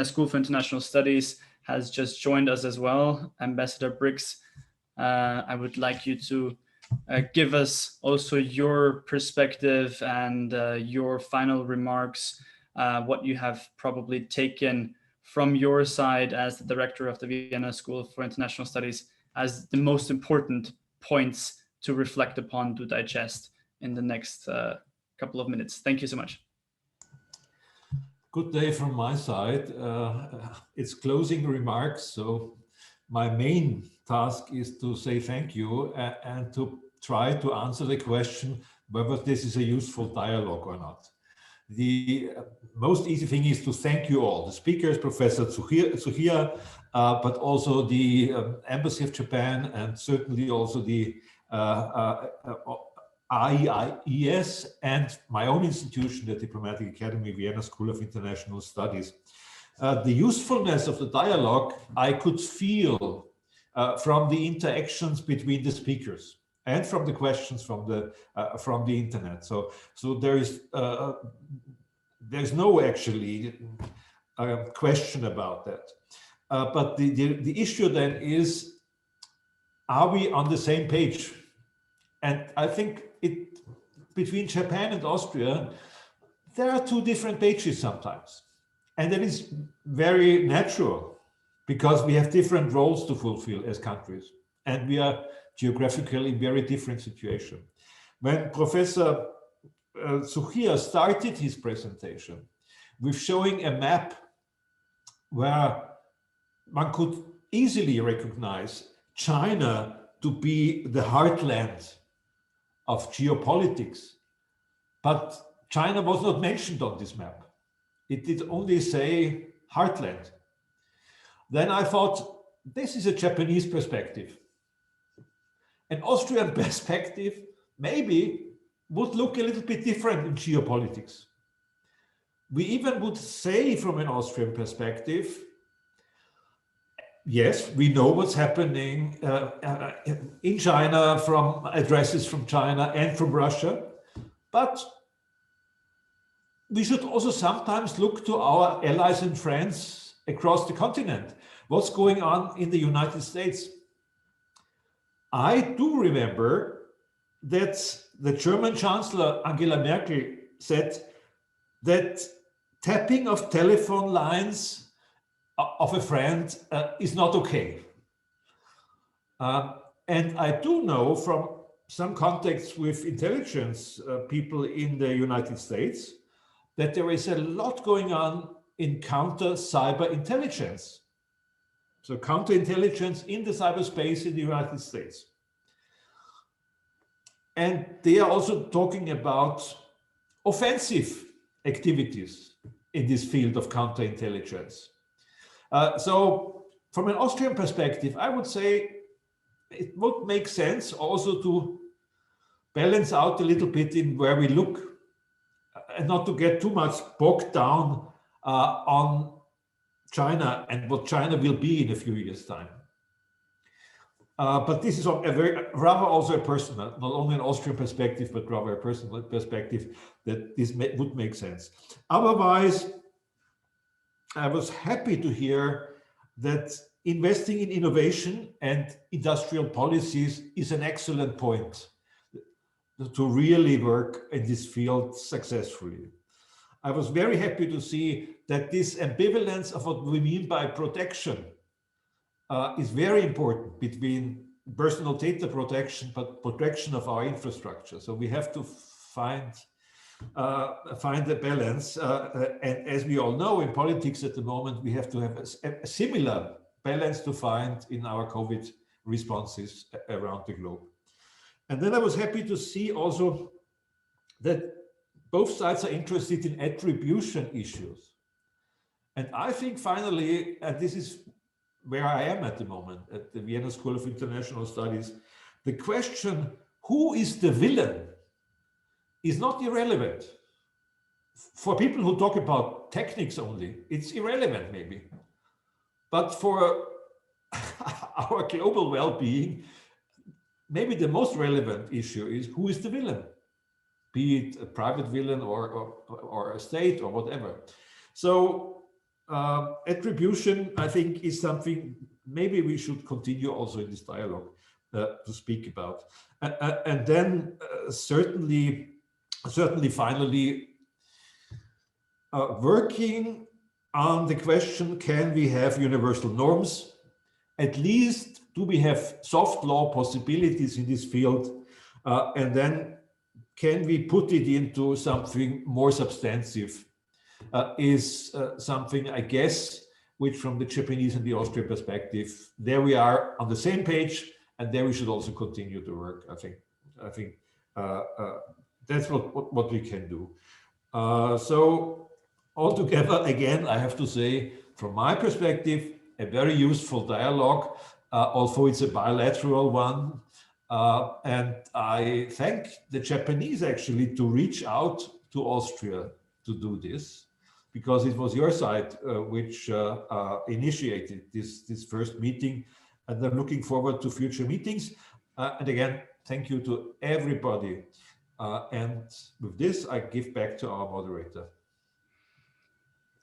School for International Studies, has just joined us as well. Ambassador Brix, I would like you to give us also your perspective and your final remarks, what you have probably taken from your side as the director of the Vienna School for International Studies as the most important points to reflect upon, to digest in the next couple of minutes. Thank you so much. Good day from my side. It's closing remarks, so my main task is to say thank you and to try to answer the question whether this is a useful dialogue or not. The most easy thing is to thank you all, the speakers, Professor TSUCHIYA, but also the Embassy of Japan, and certainly also the AIES and my own institution, the Diplomatic Academy, Vienna School of International Studies. The usefulness of the dialogue I could feel from the interactions between the speakers and from the questions from the internet. So there's no actually question about that. But the issue then is, are we on the same page? And I think between Japan and Austria, there are two different pages sometimes. And that is very natural because we have different roles to fulfill as countries. And we are geographically in very different situation. When Professor TSUCHIYA started his presentation with showing a map where one could easily recognize China to be the heartland of geopolitics, but China was not mentioned on this map. It did only say heartland. Then I thought, this is a Japanese perspective. An Austrian perspective maybe would look a little bit different in geopolitics. We even would say from an Austrian perspective, yes, we know what's happening in China from addresses from China and from Russia, but we should also sometimes look to our allies and friends across the continent. What's going on in the United States? I do remember that the German Chancellor Angela Merkel said that tapping of telephone lines of a friend is not okay. And I do know from some contacts with intelligence people in the United States that there is a lot going on in counter cyber intelligence. So counterintelligence in the cyberspace in the United States. And they are also talking about offensive activities in this field of counterintelligence. So from an Austrian perspective, I would say it would make sense also to balance out a little bit in where we look, and not to get too much bogged down on China and what China will be in a few years' time. But this is rather also a personal, not only an Austrian perspective, but rather a personal perspective that this would make sense. Otherwise, I was happy to hear that investing in innovation and industrial policies is an excellent point to really work in this field successfully. I was very happy to see that this ambivalence of what we mean by protection is very important between personal data protection, but protection of our infrastructure. So we have to find a balance. And as we all know, in politics at the moment, we have to have a similar balance to find in our COVID responses around the globe. And then I was happy to see also that both sides are interested in attribution issues. And I think finally, and this is where I am at the moment at the Vienna School of International Studies, the question, who is the villain, is not irrelevant. For people who talk about techniques only, it's irrelevant maybe. But for our global well-being, maybe the most relevant issue is who is the villain, be it a private villain or a state or whatever. So attribution, I think, is something maybe we should continue also in this dialogue to speak about. And then certainly finally, working on the question, can we have universal norms? At least do we have soft law possibilities in this field? And then can we put it into something more substantive? Is something, I guess, which from the Japanese and the Austrian perspective, there we are on the same page, and there we should also continue to work. I think that's what we can do. So altogether, again, I have to say, from my perspective, a very useful dialogue, although it's a bilateral one. And I thank the Japanese actually to reach out to Austria to do this, because it was your side which initiated this first meeting, and I'm looking forward to future meetings. And again, thank you to everybody. And with this, I give back to our moderator.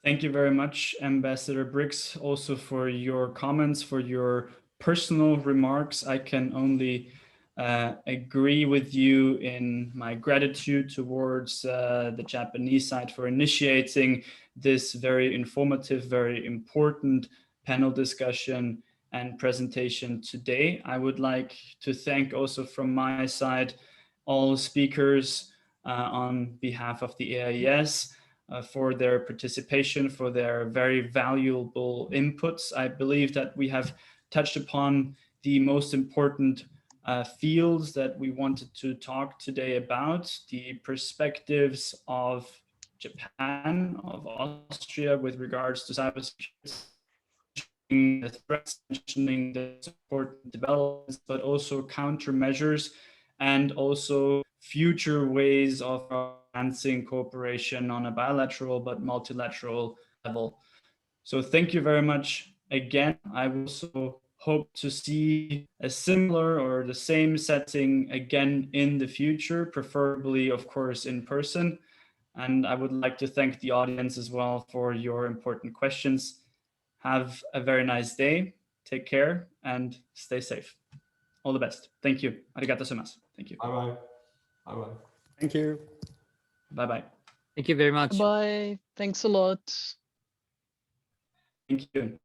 Thank you very much, Ambassador Briggs, also for your comments, for your personal remarks. I can only agree with you in my gratitude towards the Japanese side for initiating this very informative, very important panel discussion and presentation today. I would like to thank also from my side all speakers on behalf of the AIES for their participation, for their very valuable inputs. I believe that we have touched upon the most important fields that we wanted to talk today about, the perspectives of Japan, of Austria with regards to cybersecurity, the threats, mentioning the important developments, but also countermeasures, and also future ways of enhancing cooperation on a bilateral but multilateral level. So thank you very much again. I also hope to see a similar or the same setting again in the future, preferably, of course, in person. And I would like to thank the audience as well for your important questions. Have a very nice day. Take care and stay safe. All the best. Thank you. Arigato gozaimasu. Thank you. Bye-bye. Bye-bye. Thank you. Bye-bye. Thank you very much. Bye. Thanks a lot. Thank you.